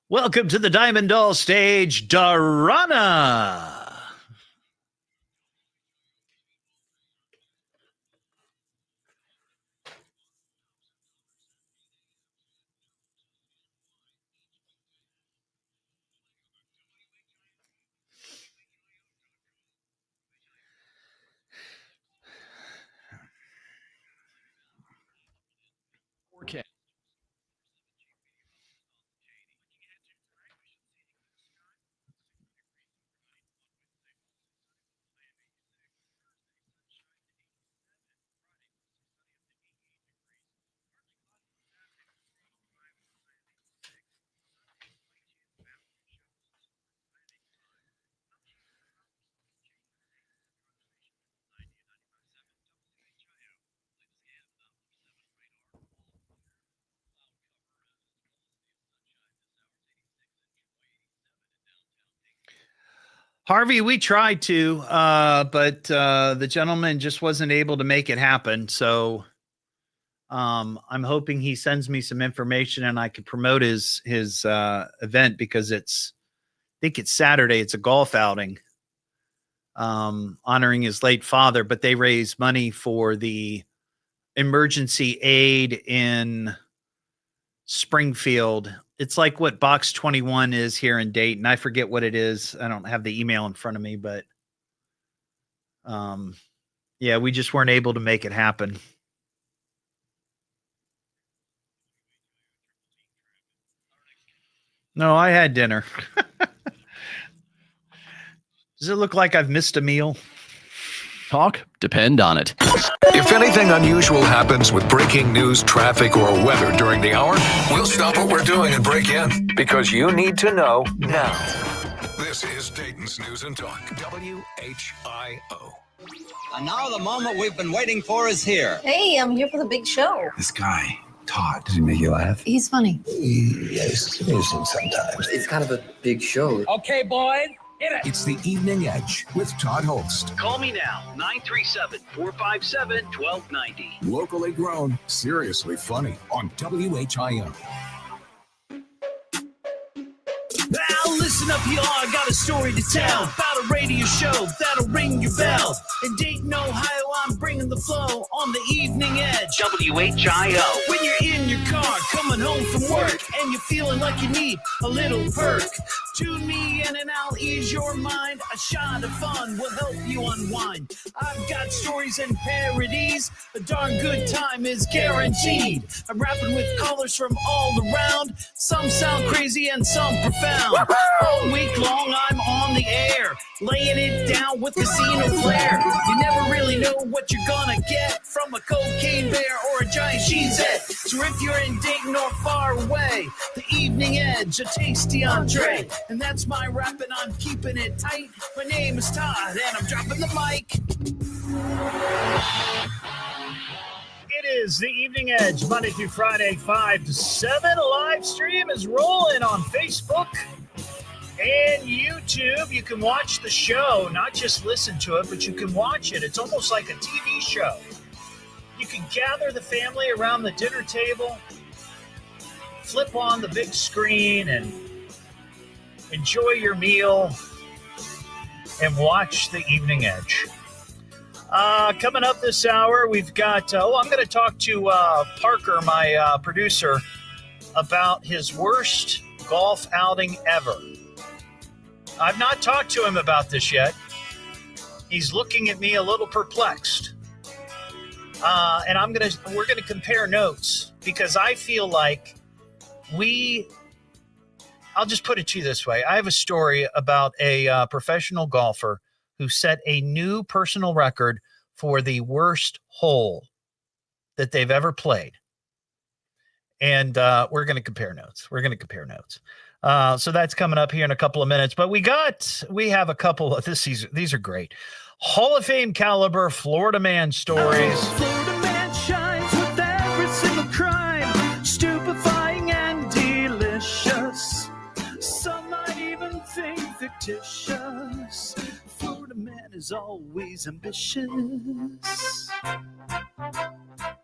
Welcome to the Diamond Doll stage, Dorana. Okay. Harvey, we tried to, but the gentleman just wasn't able to make it happen. So I'm hoping he sends me some information and I can promote his event, because I think it's Saturday. It's a golf outing honoring his late father, but they raise money for the emergency aid in Springfield. It's like what Box 21 is here in Dayton. I forget what it is. I don't have the email in front of me, but yeah, we just weren't able to make it happen. No, I had dinner. Does it look like I've missed a meal? Talk, depend on it. If anything unusual happens with breaking news, traffic, or weather during the hour, we'll stop what we're doing and break in, because you need to know now. This is Dayton's News and Talk, WHIO. And now the moment we've been waiting for is here. Hey, I'm here for the big show. This guy, Todd, does he make you laugh? He's funny. Yes, amusing sometimes. It's kind of a big show. Okay, boys, hit it. It's the Evening Edge with Todd Hollst. Call me now, 937-457-1290. Locally grown, seriously funny on WHIO. Now listen up, y'all. I got a story to tell about a radio show that'll ring your bell. In Dayton, Ohio, I'm bringing the flow on the Evening Edge. WHIO. When you're in your car, coming home from work, and you're feeling like you need a little perk, tune me in and I'll ease your mind. A shot of fun will help you unwind. I've got stories and parodies. A darn good time is guaranteed. I'm rapping with callers from all around. Some sound crazy and some profound. All week long, I'm on the air, laying it down with casino flair. You never really know what you're gonna get from a cocaine bear or a giant cheesette. So if you're in Dayton or far away, the Evening Edge, a tasty entree. And that's my rap, and I'm keeping it tight. My name is Todd, and I'm dropping the mic. It is the Evening Edge, Monday through Friday, 5 to 7. A live stream is rolling on Facebook and YouTube. You can watch the show, not just listen to it, but you can watch it. It's almost like a TV show. You can gather the family around the dinner table, flip on the big screen, and enjoy your meal and watch the Evening Edge. Coming up this hour, we've got, I'm going to talk to Parker, my producer, about his worst golf outing ever. I've not talked to him about this yet. He's looking at me a little perplexed. And we're going to compare notes, because I feel like I'll just put it to you this way. I have a story about a professional golfer who set a new personal record for the worst hole that they've ever played. And we're going to compare notes. So that's coming up here in a couple of minutes. But we have a couple of these are great. Hall of Fame caliber Florida man stories. Florida man shines with every single crime, stupefying and delicious. Some might even think fictitious. Florida man is is always ambitious.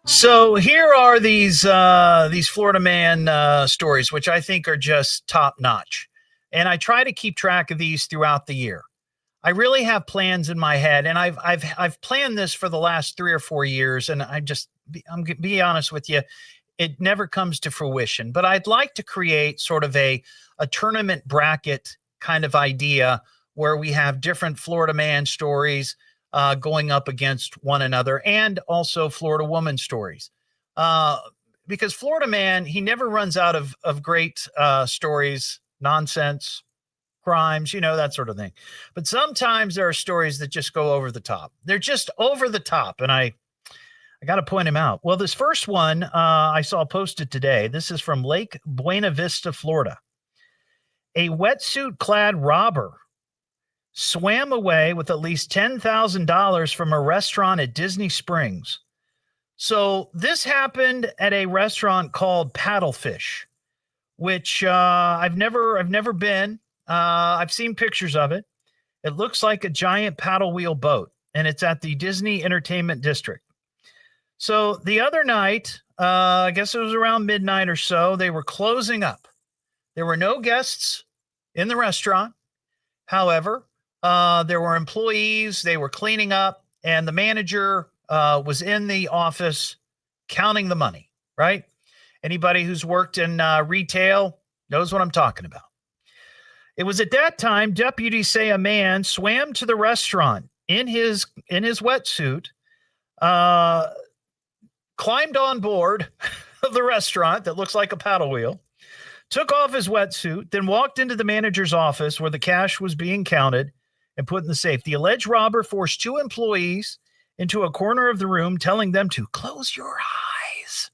So here are these Florida man stories, which I think are just top notch. And I try to keep track of these throughout the year. I really have plans in my head, and I've planned this for the last 3 or 4 years, and I'm gonna be honest with you, it never comes to fruition. But I'd like to create sort of a tournament bracket kind of idea where we have different Florida man stories going up against one another, and also Florida woman stories. Because Florida man, he never runs out of great stories, nonsense, crimes, that sort of thing. But sometimes there are stories that just go over the top. They're just over the top. And I got to point him out. Well, this first one I saw posted today. This is from Lake Buena Vista, Florida. A wetsuit-clad robber swam away with at least $10,000 from a restaurant at Disney Springs. So this happened at a restaurant called Paddlefish, which I've never been. I've seen pictures of it. It looks like a giant paddle wheel boat, and it's at the Disney Entertainment District. So the other night, I guess it was around midnight or so, they were closing up. There were no guests in the restaurant. However, there were employees. They were cleaning up, and the manager was in the office counting the money, right? Anybody who's worked in retail knows what I'm talking about. It was at that time, deputies say a man swam to the restaurant in his wetsuit, climbed on board of the restaurant that looks like a paddle wheel, took off his wetsuit, then walked into the manager's office where the cash was being counted and put in the safe. The alleged robber forced 2 employees into a corner of the room, telling them to close your eyes.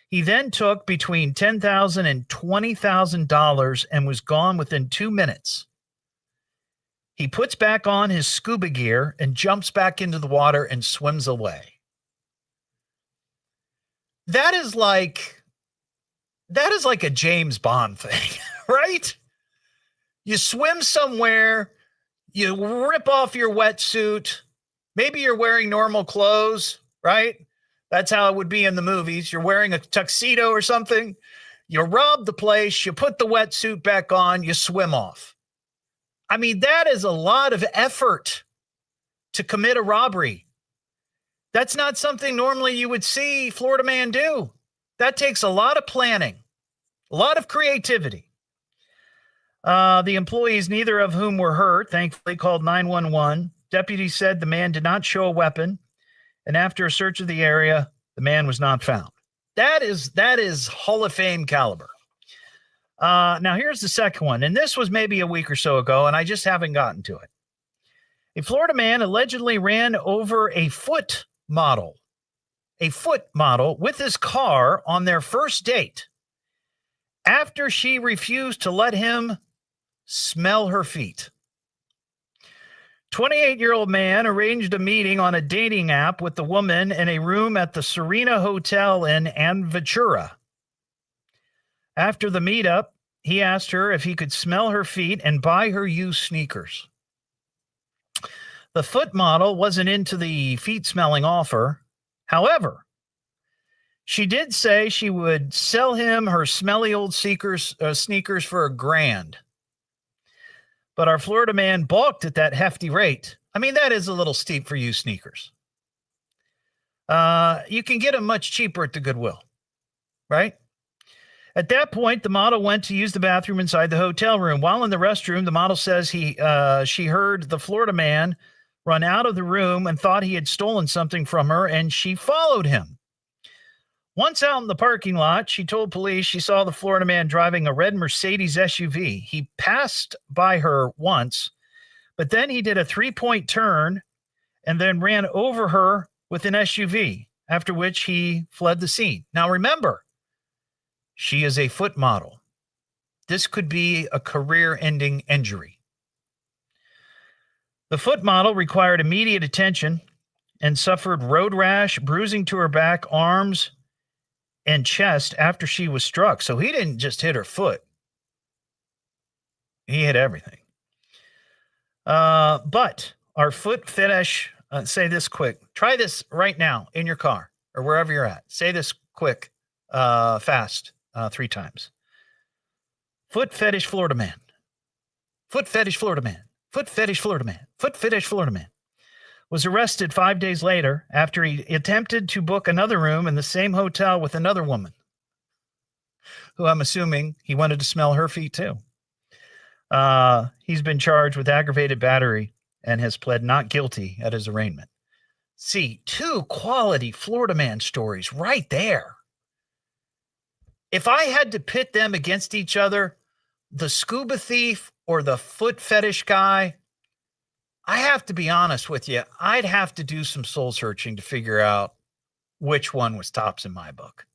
He then took between $10,000 and $20,000 and was gone within 2 minutes. He puts back on his scuba gear and jumps back into the water and swims away. That is like a James Bond thing, right? You swim somewhere, you rip off your wetsuit. Maybe you're wearing normal clothes, right? That's how it would be in the movies. You're wearing a tuxedo or something. You rob the place, you put the wetsuit back on, you swim off. I mean, that is a lot of effort to commit a robbery. That's not something normally you would see Florida man do. That takes a lot of planning, a lot of creativity. The employees, neither of whom were hurt, thankfully called 911. Deputies said the man did not show a weapon, and after a search of the area, the man was not found. That is Hall of Fame caliber. Now, here's the second one, and this was maybe a week or so ago, and I just haven't gotten to it. A Florida man allegedly ran over a foot model with his car on their first date after she refused to let him smell her feet. 28-year-old man arranged a meeting on a dating app with the woman in a room at the Serena Hotel in Aventura. After the meetup, he asked her if he could smell her feet and buy her used sneakers. The foot model wasn't into the feet-smelling offer. However, she did say she would sell him her smelly old sneakers for $1,000. But our Florida man balked at that hefty rate. I mean, that is a little steep for used sneakers. You can get them much cheaper at the Goodwill, right? At that point, the model went to use the bathroom inside the hotel room. While in the restroom, the model says she heard the Florida man run out of the room and thought he had stolen something from her, and she followed him. Once out in the parking lot, she told police she saw the Florida man driving a red Mercedes SUV. He passed by her once, but then he did a 3-point turn and then ran over her with an SUV, after which he fled the scene. Now, remember, she is a foot model. This could be a career-ending injury. The foot model required immediate attention and suffered road rash, bruising to her back, arms, and chest after she was struck. So he didn't just hit her foot. He hit everything. But our foot fetish, say this quick. Try this right now in your car or wherever you're at. Say this quick, fast, 3 times. Foot fetish Florida man. Foot fetish Florida man. Foot fetish Florida man. Foot fetish Florida man. Was arrested 5 days later after he attempted to book another room in the same hotel with another woman, who I'm assuming he wanted to smell her feet too. He's been charged with aggravated battery and has pled not guilty at his arraignment. See, 2 quality Florida man stories right there. If I had to pit them against each other, the scuba thief or the foot fetish guy, I have to be honest with you. I'd have to do some soul searching to figure out which one was tops in my book.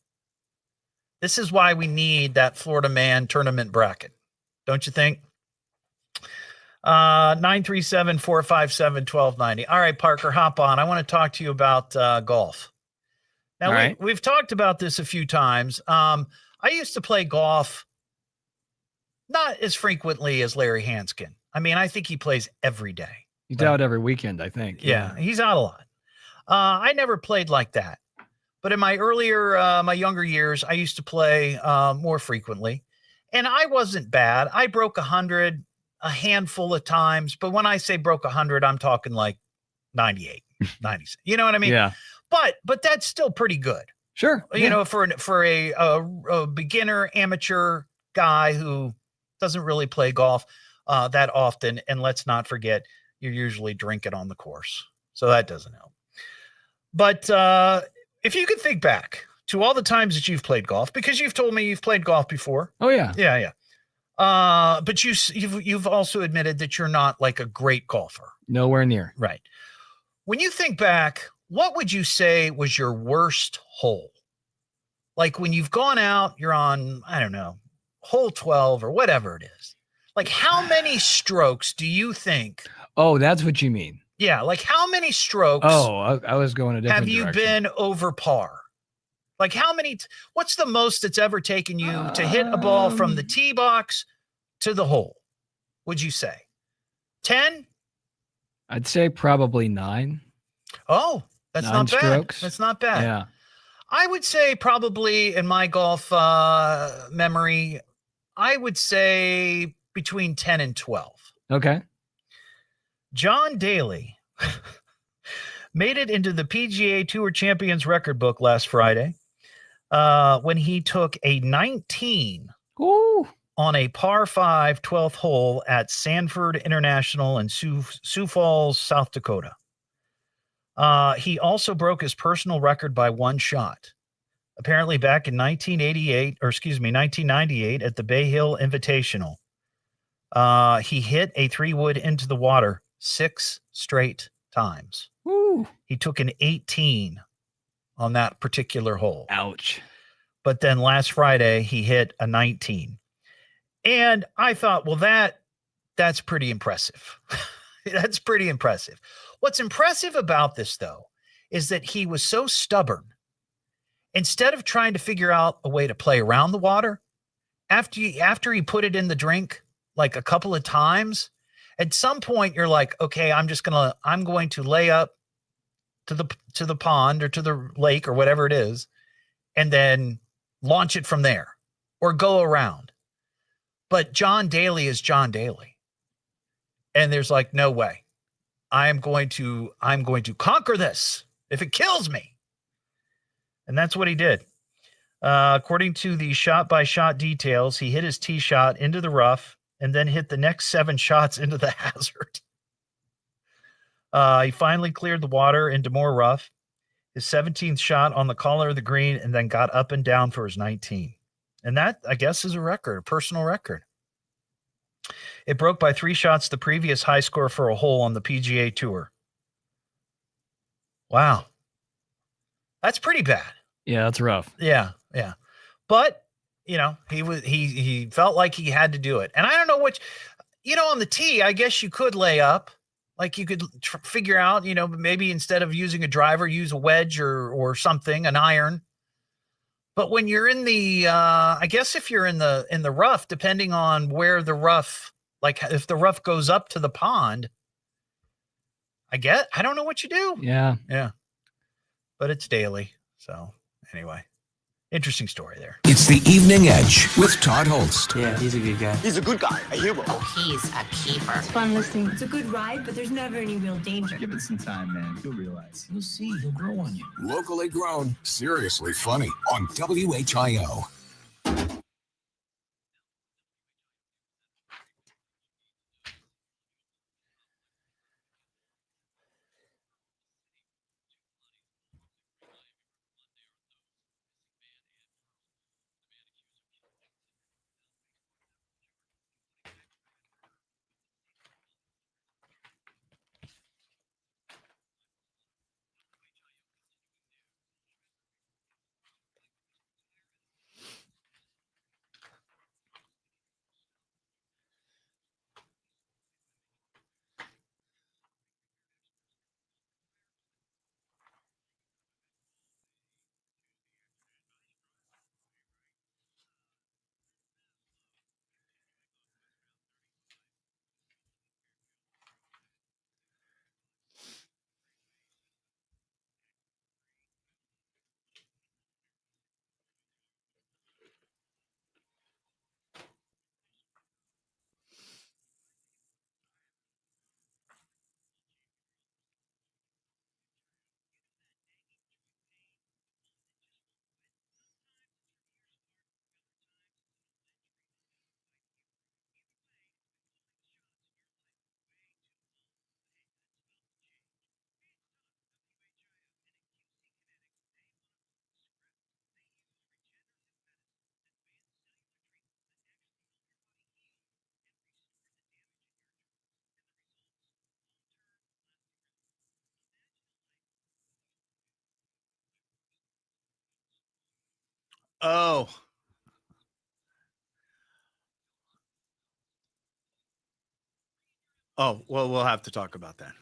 This is why we need that Florida man tournament bracket. Don't you think? 937-457-1290. All right, Parker, hop on. I want to talk to you about golf. Now, we've talked about this a few times. I used to play golf not as frequently as Larry Hanskin. I mean, I think he plays every day. He's out every weekend, I think. Yeah, he's out a lot. I never played like that. But in my younger years, I used to play more frequently. And I wasn't bad. I broke 100 a handful of times. But when I say broke 100, I'm talking like 98, 96. You know what I mean? Yeah. But that's still pretty good. Sure. You know, for a beginner amateur guy who doesn't really play golf that often. And let's not forget, you're usually drinking on the course. So that doesn't help. But if you could think back to all the times that you've played golf, because you've told me you've played golf before. Oh, yeah. Yeah. But you've also admitted that you're not like a great golfer. Nowhere near. Right. When you think back, what would you say was your worst hole? Like when you've gone out, you're on, I don't know, hole 12 or whatever it is. Like how many strokes do you think? Oh, that's what you mean. Yeah. Like how many strokes? Oh, I was going a different have you direction. been over par? Like how many, what's the most it's ever taken you to hit a ball from the tee box to the hole? Would you say 10? I'd say probably 9. Oh, that's 9 not bad. strokes. That's not bad. Yeah. I would say probably in my golf memory, I would say between 10 and 12. Okay. John Daly made it into the PGA Tour Champions record book last Friday when he took a 19 on a par 5 12th hole at Sanford International in Sioux Falls, South Dakota. He also broke his personal record by 1 shot. Apparently back in 1998 at the Bay Hill Invitational. He hit a 3-wood into the water 6 straight times. Ooh. He took an 18 on that particular hole. Ouch. But then last Friday, he hit a 19. And I thought, well, that's pretty impressive. That's pretty impressive. What's impressive about this, though, is that he was so stubborn. Instead of trying to figure out a way to play around the water, after he put it in the drink like a couple of times, at some point you're like, okay, I'm going to lay up to the pond or to the lake or whatever it is, and then launch it from there or go around. But John Daly is John Daly. And there's like, no way. I'm going to conquer this if it kills me. And that's what he did. According to the shot-by-shot details, he hit his tee shot into the rough and then hit the next 7 shots into the hazard. He finally cleared the water into more rough, his 17th shot on the collar of the green, and then got up and down for his 19. And that, I guess, is a record, a personal record. It broke by 3 shots the previous high score for a hole on the PGA Tour. Wow. That's pretty bad. Yeah, that's rough. Yeah. But, he felt like he had to do it. And I don't know which, on the tee, I guess you could lay up. Like you could figure out, maybe instead of using a driver, use a wedge or something, an iron. But when you're in the, I guess if you're in the rough, depending on where the rough, like if the rough goes up to the pond, I don't know what you do. Yeah. Yeah. But it's daily. So anyway, interesting story there. It's the Evening Edge with Todd Hollst. Yeah, he's a good guy. He's a good guy, a hero. Oh, he's a keeper. It's fun listening. It's a good ride, but there's never any real danger. Give it some time, man. You'll realize. You'll see. He'll grow on you. Locally grown, seriously funny on WHIO. Oh. Oh, well, we'll have to talk about that.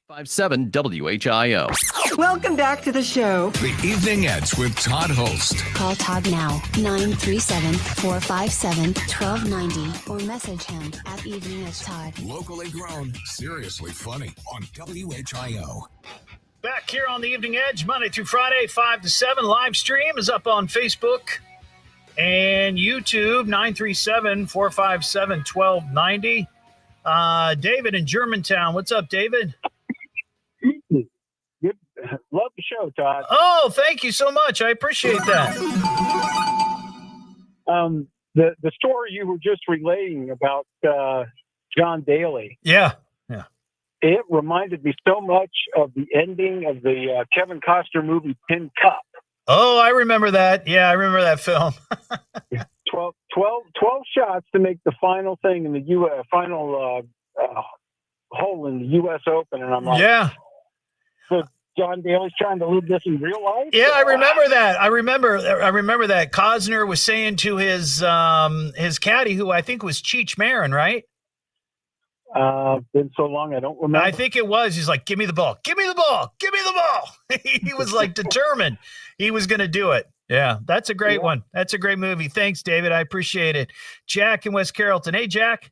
97 WHIO. Welcome back to the show. The Evening Edge with Todd Hollst. Call Todd now, 937-457-1290, or message him at Evening Edge Todd. Locally grown, seriously funny on WHIO. Back here on the Evening Edge, Monday through Friday, 5 to 7. Live stream is up on Facebook and YouTube, 937-457-1290. David in Germantown. What's up, David? Good. Love the show, Todd. Oh, thank you so much. I appreciate that. The story you were just relating about John Daly. Yeah. It reminded me so much of the ending of the Kevin Costner movie Tin Cup. Oh, I remember that. Yeah, I remember that film. 12 shots to make the final thing in the final hole in the U.S. Open, and I'm like, yeah. So John Daly's trying to live this in real life. Yeah, I remember that. I remember that Costner was saying to his caddy, who I think was Cheech Marin, right? Been so long, I don't remember. I think it was. He's like, "Give me the ball, give me the ball, give me the ball." He was like determined he was going to do it. Yeah, that's a great one. That's a great movie. Thanks, David. I appreciate it. Jack in West Carrollton. Hey, Jack.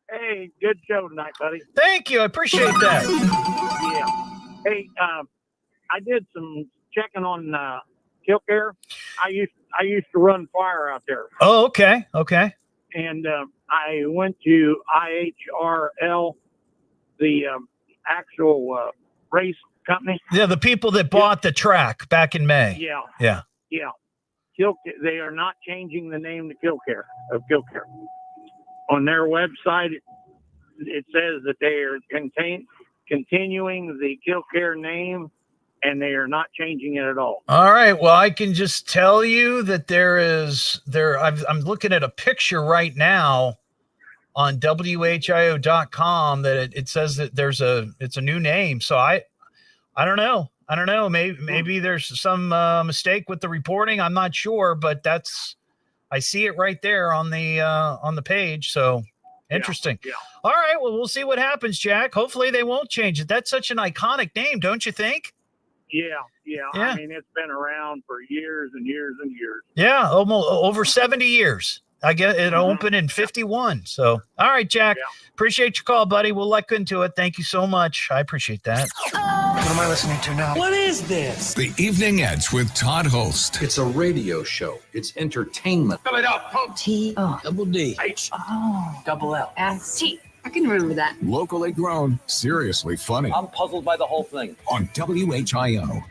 Hey, good show tonight, buddy. Thank you. I appreciate that. Yeah. Hey, I did some checking on Killcare. I used to run fire out there. Oh, okay. Okay. And I went to IHRL, the actual race company. Yeah, the people that bought the track back in May. Yeah. Yeah. Yeah. They are not changing the name to Killcare. On their website, it says that they are continuing the Killcare name, and they are not changing it at all. All right. Well, I can just tell you that I'm looking at a picture right now on WHIO.com that it says that it's a new name. So I don't know. Maybe there's some mistake with the reporting. I'm not sure, but I see it right there on the page. So interesting. Yeah. All right. Well, we'll see what happens, Jack. Hopefully they won't change it. That's such an iconic name, don't you think? Yeah. I mean, it's been around for years and years and years. Yeah, almost over 70 years. I guess it opened in 51. So, all right, Jack. Appreciate your call, buddy. We'll look into it. Thank you so much. I appreciate that. What am I listening to now? What is this? The Evening Edge with Todd Hollst. It's a radio show. It's entertainment. Fill it up. T-O. Double D. H. Oh. Double L. S-T. I can remember that. Locally grown, seriously funny I'm puzzled by the whole thing. on WHIO.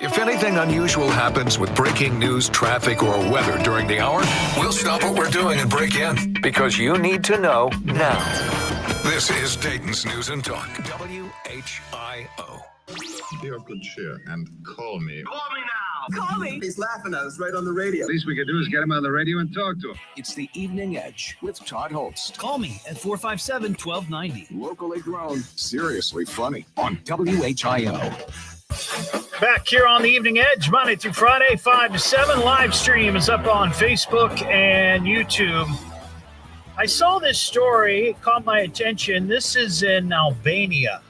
If anything unusual happens with breaking news, traffic, or weather during the hour, we'll stop what we're doing and break in because you need to know now. This is Dayton's News and Talk, WHIO. Be of good cheer and call me. Call me now. Call me. He's laughing at us right on the radio. Least we could do is get him on the radio and talk to him. It's the Evening Edge with Todd Hollst. Call me at 457-1290. Locally grown, seriously funny on WHIO. Back here on the Evening Edge, Monday through Friday, 5 to 7. Live stream is up on Facebook and YouTube. I saw this story. It caught my attention. This is in Albania.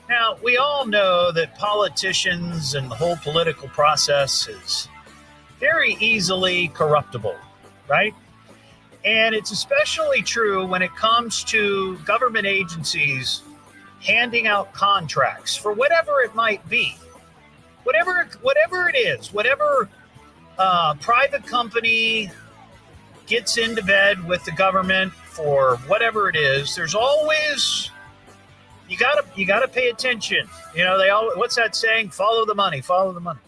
Now, we all know that politicians and the whole political process is very easily corruptible, right? And it's especially true when it comes to government agencies handing out contracts for whatever it might be, whatever it is, whatever private company gets into bed with the government for whatever it is. There's always you gotta pay attention. You know, they always, what's that saying? Follow the money. Follow the money.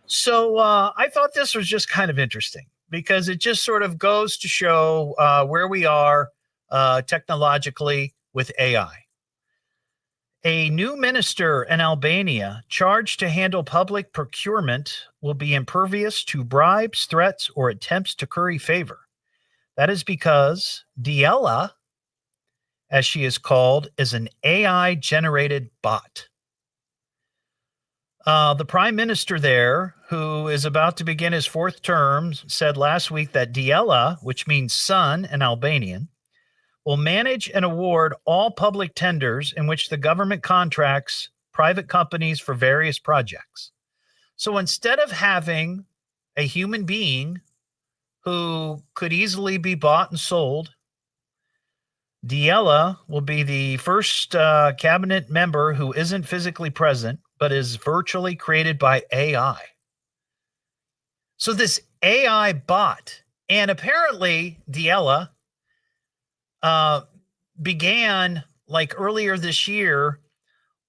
So I thought this was just kind of interesting because it just sort of goes to show where we are technologically with AI. A new minister in Albania charged to handle public procurement will be impervious to bribes, threats, or attempts to curry favor. That is because Diela, as she is called, is an AI-generated bot. The prime minister there, who is about to begin his fourth term, said last week that Diela, which means son in Albanian, will manage and award all public tenders in which the government contracts private companies for various projects. So instead of having a human being who could easily be bought and sold, Diela will be the first cabinet member who isn't physically present, but is virtually created by AI. So this AI bot, and apparently Diela began like earlier this year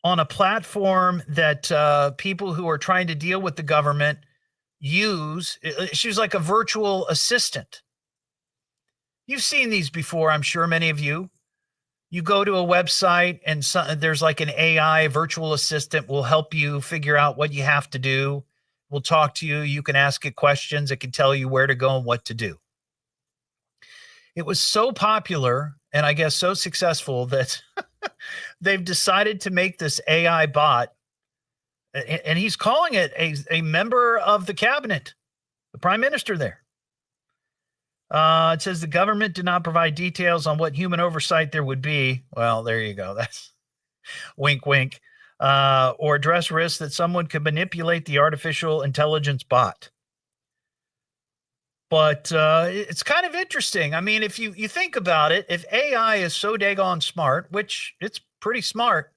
on a platform that people who are trying to deal with the government use. She was like a virtual assistant. You've seen these before, I'm sure, many of you. You go to a website and there's like an AI virtual assistant will help you figure out what you have to do. Will talk to you. You can ask it questions. It can tell you where to go and what to do. It was so popular and I guess so successful that they've decided to make this AI bot, and he's calling it a member of the cabinet, the prime minister there. It says the government did not provide details on what human oversight there would be. Well, there you go. That's wink, wink. Or address risks that someone could manipulate the artificial intelligence bot. But it's kind of interesting. I mean, if you think about it, if AI is so daggone smart, which it's pretty smart,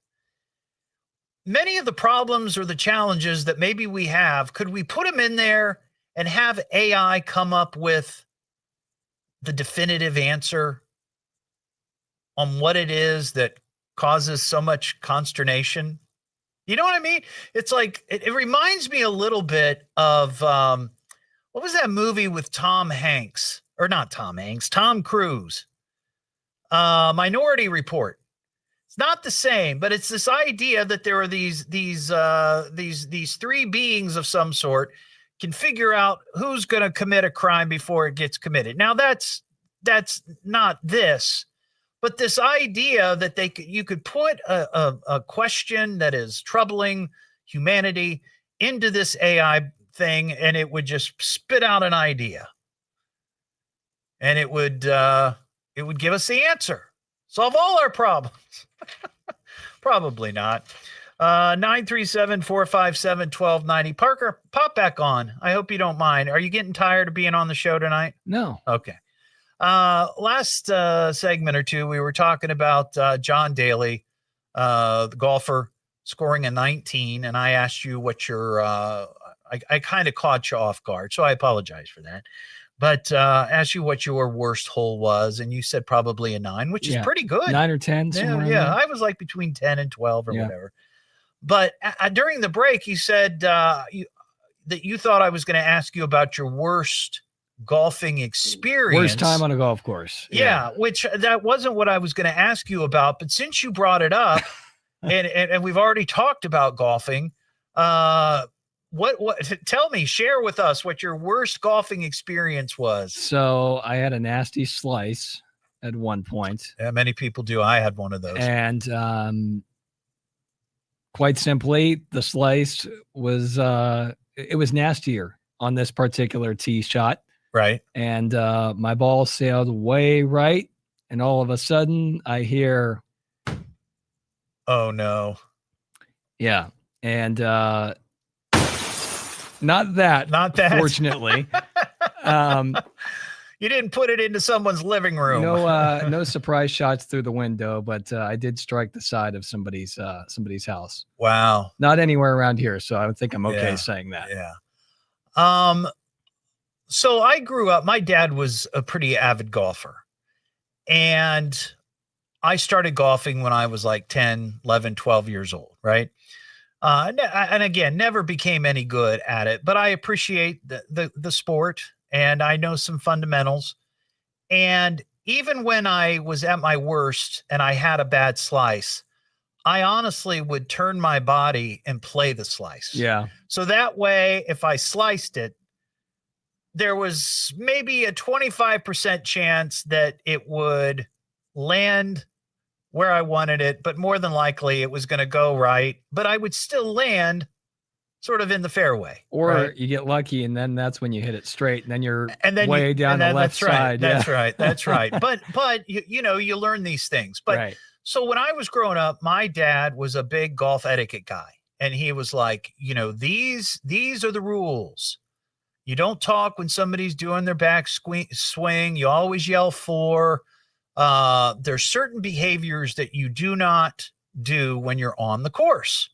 many of the problems or the challenges that maybe we have, could we put them in there and have AI come up with the definitive answer on what it is that causes so much consternation? You know what I mean? It's like, it reminds me a little bit of, what was that movie with Tom Hanks? Or not Tom Hanks, Tom Cruise. Minority Report. It's not the same, but it's this idea that there are these three beings of some sort can figure out who's going to commit a crime before it gets committed. Now that's not this, but this idea that you could put a question that is troubling humanity into this AI thing, and it would just spit out an idea, and it would give us the answer, solve all our problems. Probably not. 937-457-1290. Parker, pop back on. I hope you don't mind. Are you getting tired of being on the show tonight? No. Okay. Last segment or two, we were talking about John Daly, the golfer, scoring a 19, and I asked you what your I kind of caught you off guard, so I apologize for that. But asked you what your worst hole was, and you said probably a 9, which is pretty good. 9 or 10, somewhere. Yeah. I was like between 10 and 12 or whatever. But during the break, you said that you thought I was going to ask you about your worst golfing experience. Worst time on a golf course. Yeah, which that wasn't what I was going to ask you about. But since you brought it up, and we've already talked about golfing, what? Tell me, share with us what your worst golfing experience was. So I had a nasty slice at one point. Yeah, many people do. I had one of those. And quite simply, the slice was it was nastier on this particular tee shot. Right. And my ball sailed way right. And all of a sudden I hear, oh no. Yeah. And not that, fortunately. You didn't put it into someone's living room. No surprise shots through the window, but I did strike the side of somebody's house. Wow. Not anywhere around here, so I would think I'm okay saying that. Yeah. So I grew up, my dad was a pretty avid golfer. And I started golfing when I was like 10, 11, 12 years old, right? And again, never became any good at it, but I appreciate the sport and I know some fundamentals. And even when I was at my worst and I had a bad slice, I honestly would turn my body and play the slice. Yeah. So that way, if I sliced it, there was maybe a 25% chance that it would land where I wanted it, but more than likely it was going to go right, but I would still land sort of in the fairway. Or you get lucky and then that's when you hit it straight and then you're way down the left side. That's right. That's right. But you learn these things. But so when I was growing up, my dad was a big golf etiquette guy. And he was like, these are the rules. You don't talk when somebody's doing their back swing. You always yell for. There's certain behaviors that you do not do when you're on the course.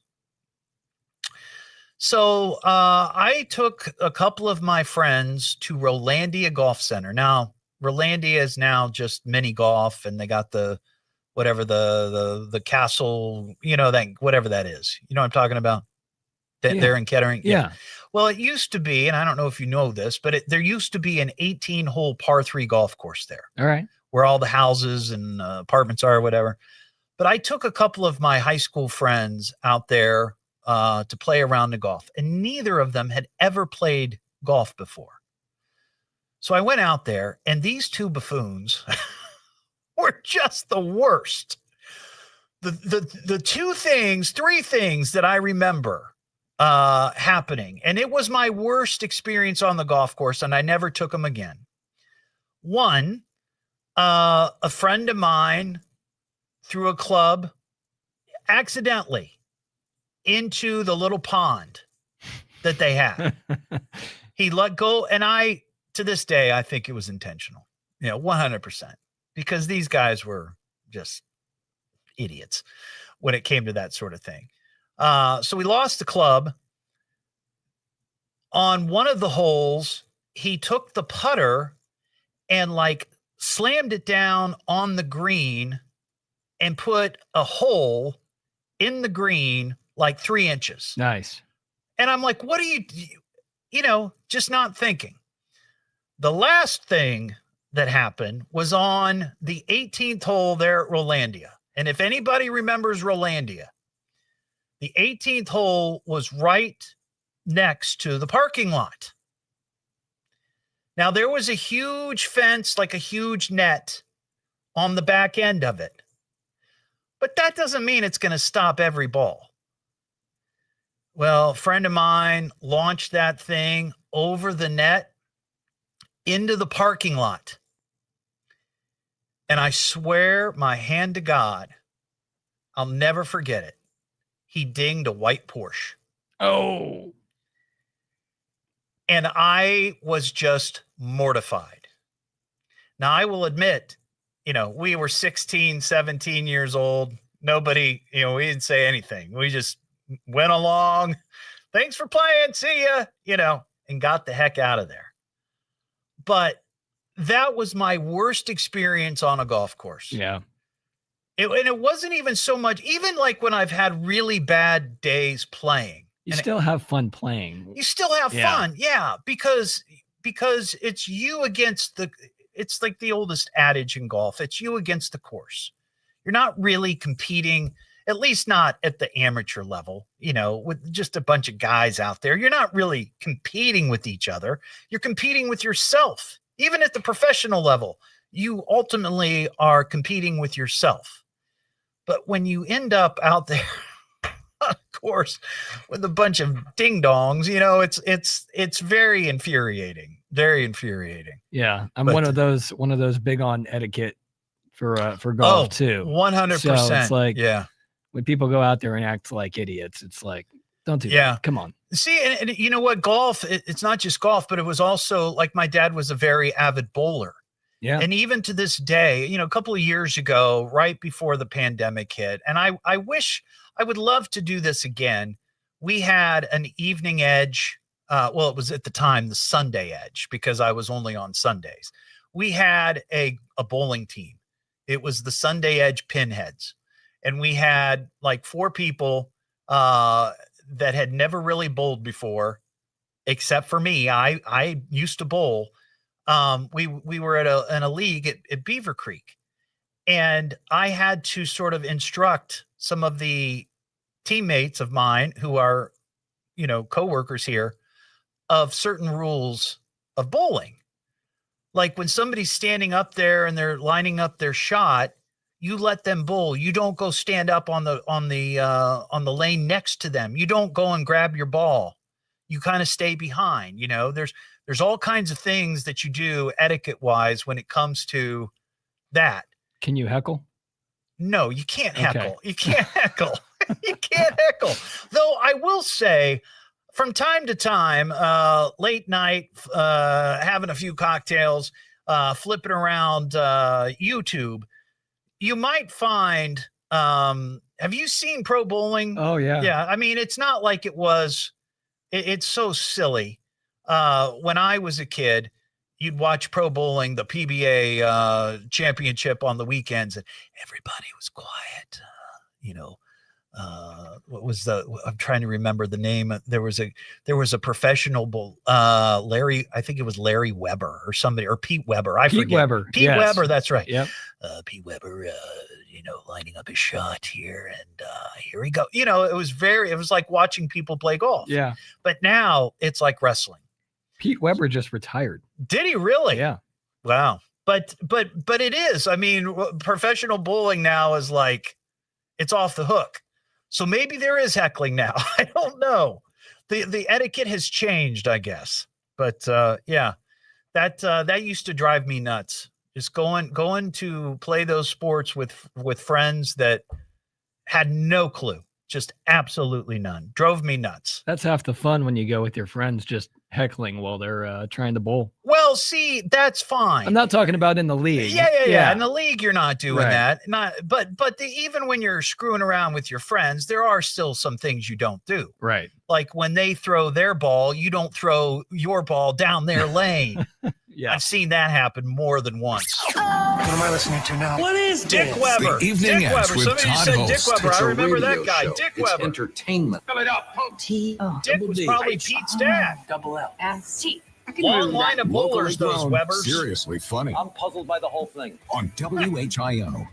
So I took a couple of my friends to Rolandia Golf Center. Now, Rolandia is now just mini golf, and they got the castle, whatever that is. You know what I'm talking about? They're in Kettering. Yeah. Well, it used to be, and I don't know if you know this, but there used to be an 18-hole par 3 golf course there. All right. Where all the houses and apartments are or whatever. But I took a couple of my high school friends out there to play around the golf, and neither of them had ever played golf before. So I went out there, and these two buffoons were just the worst. The three things that I remember happening, and it was my worst experience on the golf course, and I never took them again. One, a friend of mine threw a club accidentally into the little pond that they had. He let go, and to this day, I think it was intentional, 100%, because these guys were just idiots when it came to that sort of thing. So we lost the club. On one of the holes, he took the putter and slammed it down on the green and put a hole in the green 3 inches. Nice. And I'm like, what are you just not thinking. The last thing that happened was on the 18th hole there at Rolandia. And if anybody remembers Rolandia, the 18th hole was right next to the parking lot. Now, there was a huge fence, like a huge net on the back end of it. But that doesn't mean it's going to stop every ball. Well, a friend of mine launched that thing over the net into the parking lot. And I swear my hand to God, I'll never forget it. He dinged a white Porsche. Oh. And I was just mortified. Now, I will admit, we were 16, 17 years old. Nobody, we didn't say anything. We just went along. Thanks for playing. See ya, and got the heck out of there. But that was my worst experience on a golf course. Yeah. And it wasn't even so much, even like when I've had really bad days playing. You still have fun playing. You still have fun. Yeah. Because it's you against it's like the oldest adage in golf. It's you against the course. You're not really competing, at least not at the amateur level, with just a bunch of guys out there. You're not really competing with each other. You're competing with yourself. Even at the professional level, you ultimately are competing with yourself. But when you end up out there, of course, with a bunch of ding dongs, it's very infuriating. Very infuriating. Yeah, I'm one of those big on etiquette for golf too. 100%. So it's like, yeah, when people go out there and act like idiots, it's like, don't do that. Come on. See, and you know what? Golf, it's not just golf, but it was also like my dad was a very avid bowler. Yeah. And even to this day, a couple of years ago, right before the pandemic hit, and I wish I would love to do this again. We had an evening edge. It was at the time the Sunday edge because I was only on Sundays. We had a bowling team. It was the Sunday edge pinheads. And we had like 4 people that had never really bowled before, except for me. I used to bowl. We were in a league at Beaver Creek, and I had to sort of instruct some of the teammates of mine who are, coworkers here, of certain rules of bowling. Like when somebody's standing up there and they're lining up their shot, you let them bowl. You don't go stand up on the lane next to them. You don't go and grab your ball. You kind of stay behind. There's all kinds of things that you do etiquette wise when it comes to that. Can you heckle? No, you can't Okay. heckle. You can't heckle. You can't heckle. Though I will say, from time to time, late night, having a few cocktails, flipping around YouTube, you might find, have you seen pro bowling? Oh, yeah. Yeah. I mean, it's not like it was, it's so silly. When I was a kid, you'd watch pro bowling, the PBA championship on the weekends, and everybody was quiet. What was I'm trying to remember the name. There was a professional Larry, I think it was Larry Weber or somebody, or Pete Weber. I forget. Pete yes. Weber. That's right. Yep. Pete Weber, lining up his shot here, and here we go. It was like watching people play golf. Yeah. But now it's like wrestling. Pete Weber just retired. Did he really? Yeah. Wow. But it is. I mean, professional bowling now is like, it's off the hook. So maybe there is heckling now. I don't know. The etiquette has changed, I guess. But yeah, that used to drive me nuts. Just going to play those sports with friends that had no clue, just absolutely none. Drove me nuts. That's half the fun when you go with your friends, just heckling while they're trying to bowl. Well, see, that's fine. I'm not talking about in the league. Yeah. In the league, you're not doing Right. that. But even when you're screwing around with your friends, there are still some things you don't do. Right. Like when they throw their ball, you don't throw your ball down their lane. Yeah. I've seen that happen more than once. What am I listening to now? What is Dick this? Weber. The Evening Dick Edge Weber. with Somebody Todd said Hollst. Dick Weber. It's I a remember radio that guy. show. Dick It's Weber. entertainment. Come it up. Dick was probably Pete's dad. Double L. S-T. I can Long remember line that. of bowlers, those grown, Webers. seriously funny I'm puzzled by the whole thing. on WHIO.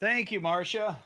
Thank you, Marcia.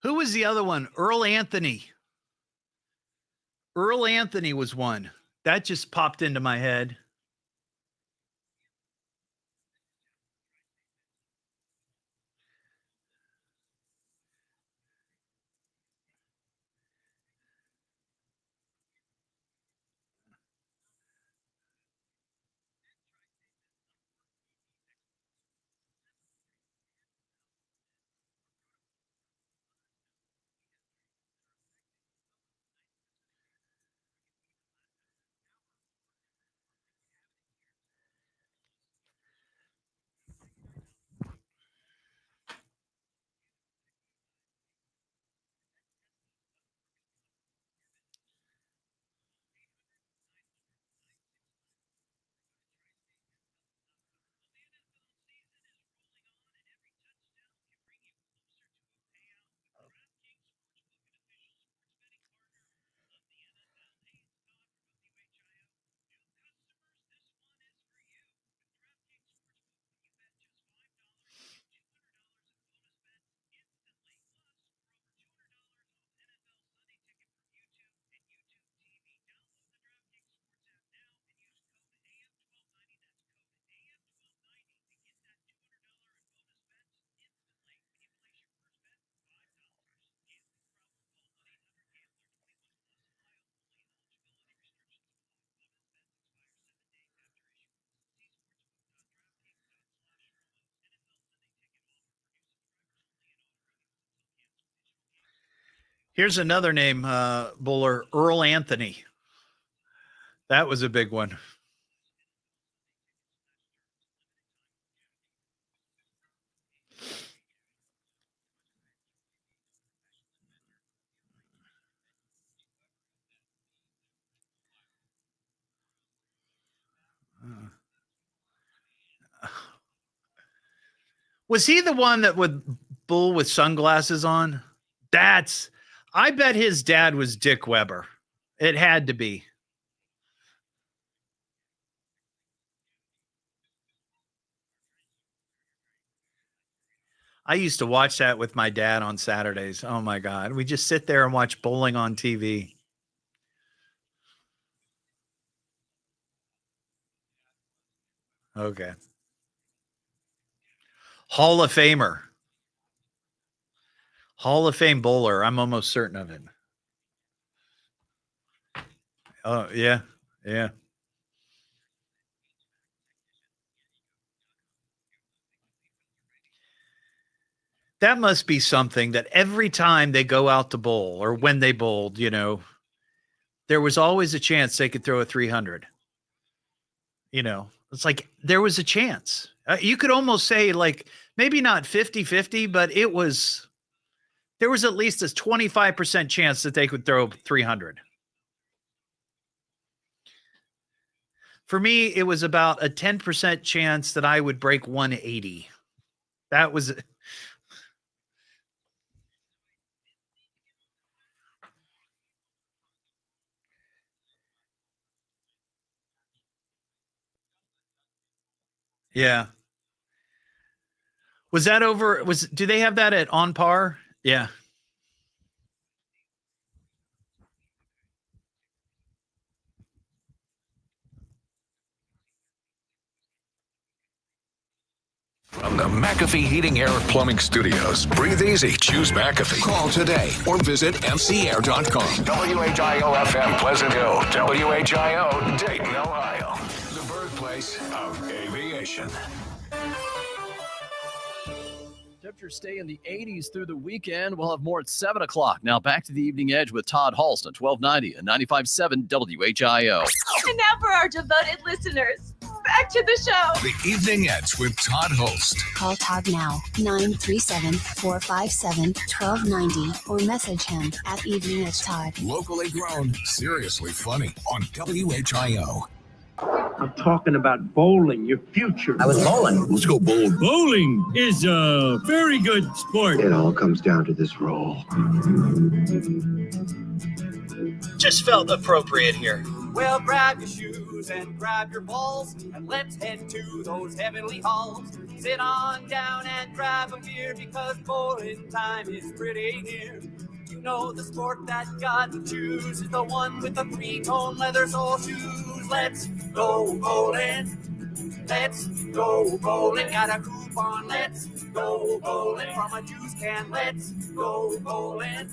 Who was the other one? Earl Anthony. Earl Anthony was one. That just popped into my head. Here's another name, Buller, Earl Anthony. That was a big one. Was he the one that would bull with sunglasses on? I bet his dad was Dick Weber. It had to be. I used to watch that with my dad on Saturdays. Oh my God. We just sit there and watch bowling on TV. Okay. Hall of Famer. Hall of Fame bowler. I'm almost certain of it. Oh, yeah. Yeah. That must be something that every time they go out to bowl or when they bowled, there was always a chance they could throw a 300. It's like there was a chance. You could almost say like maybe not 50-50, but there was at least a 25% chance that they could throw 300. For me, it was about a 10% chance that I would break 180. That was yeah. Was that over? Do they have that at On Par? Yeah. From the McAfee Heating, Air, Plumbing Studios, breathe easy, choose McAfee. Call today or visit mcAir.com. WHIO-FM Pleasant Hill, WHIO Dayton, Ohio, the birthplace of aviation. Temperatures stay in the 80s through the weekend. We'll have more at 7 o'clock. Now back to the Evening Edge with Todd Hollst on 1290 and 95.7 WHIO. And now for our devoted listeners, back to the show. The Evening Edge with Todd Hollst. Call Todd now, 937-457-1290, or message him at Evening Edge Todd. Locally grown, seriously funny on WHIO. I'm talking about bowling, your future. I was bowling. Let's go bowling. Bowling is a very good sport. It all comes down to this roll. Just felt appropriate here. Well, grab your shoes and grab your balls, and let's head to those heavenly halls. Sit on down and grab a beer, because bowling time is pretty near. You know the sport that God would choose is the one with the three-tone leather sole shoes. Let's go bowling. Let's go bowling. Got a coupon. Let's go bowling. From a juice can. Let's go bowling.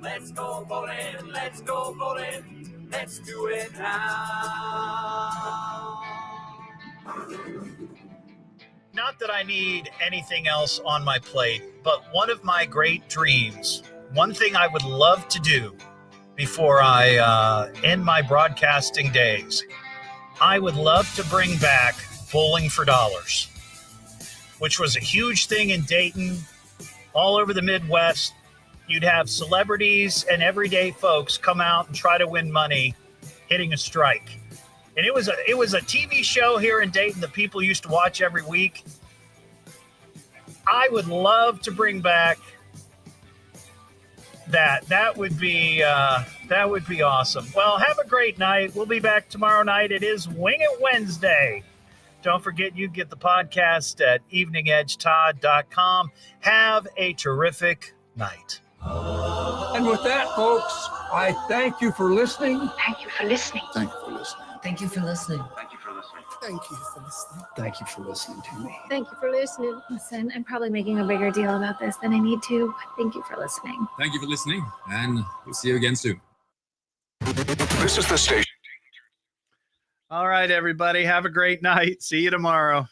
Let's go bowling. Let's go bowling. Let's do it now. Not that I need anything else on my plate, but one of my great dreams, one thing I would love to do before I end my broadcasting days, I would love to bring back Bowling for Dollars, which was a huge thing in Dayton, all over the Midwest. You'd have celebrities and everyday folks come out and try to win money hitting a strike. And it was a TV show here in Dayton that people used to watch every week. I would love to bring back that. That would be awesome. Well, have a great night. We'll be back tomorrow night. It is Wing It Wednesday. Don't forget, you get the podcast at eveningedgetodd.com. Have a terrific night. And with that, folks, I thank you for listening. Thank you for listening. Thank you for listening. Thank you for listening. Thank you for listening. Thank you for listening to me. Thank you for listening. Listen, I'm probably making a bigger deal about this than I need to. Thank you for listening. Thank you for listening, and we'll see you again soon. This is the station. All right, everybody. Have a great night. See you tomorrow.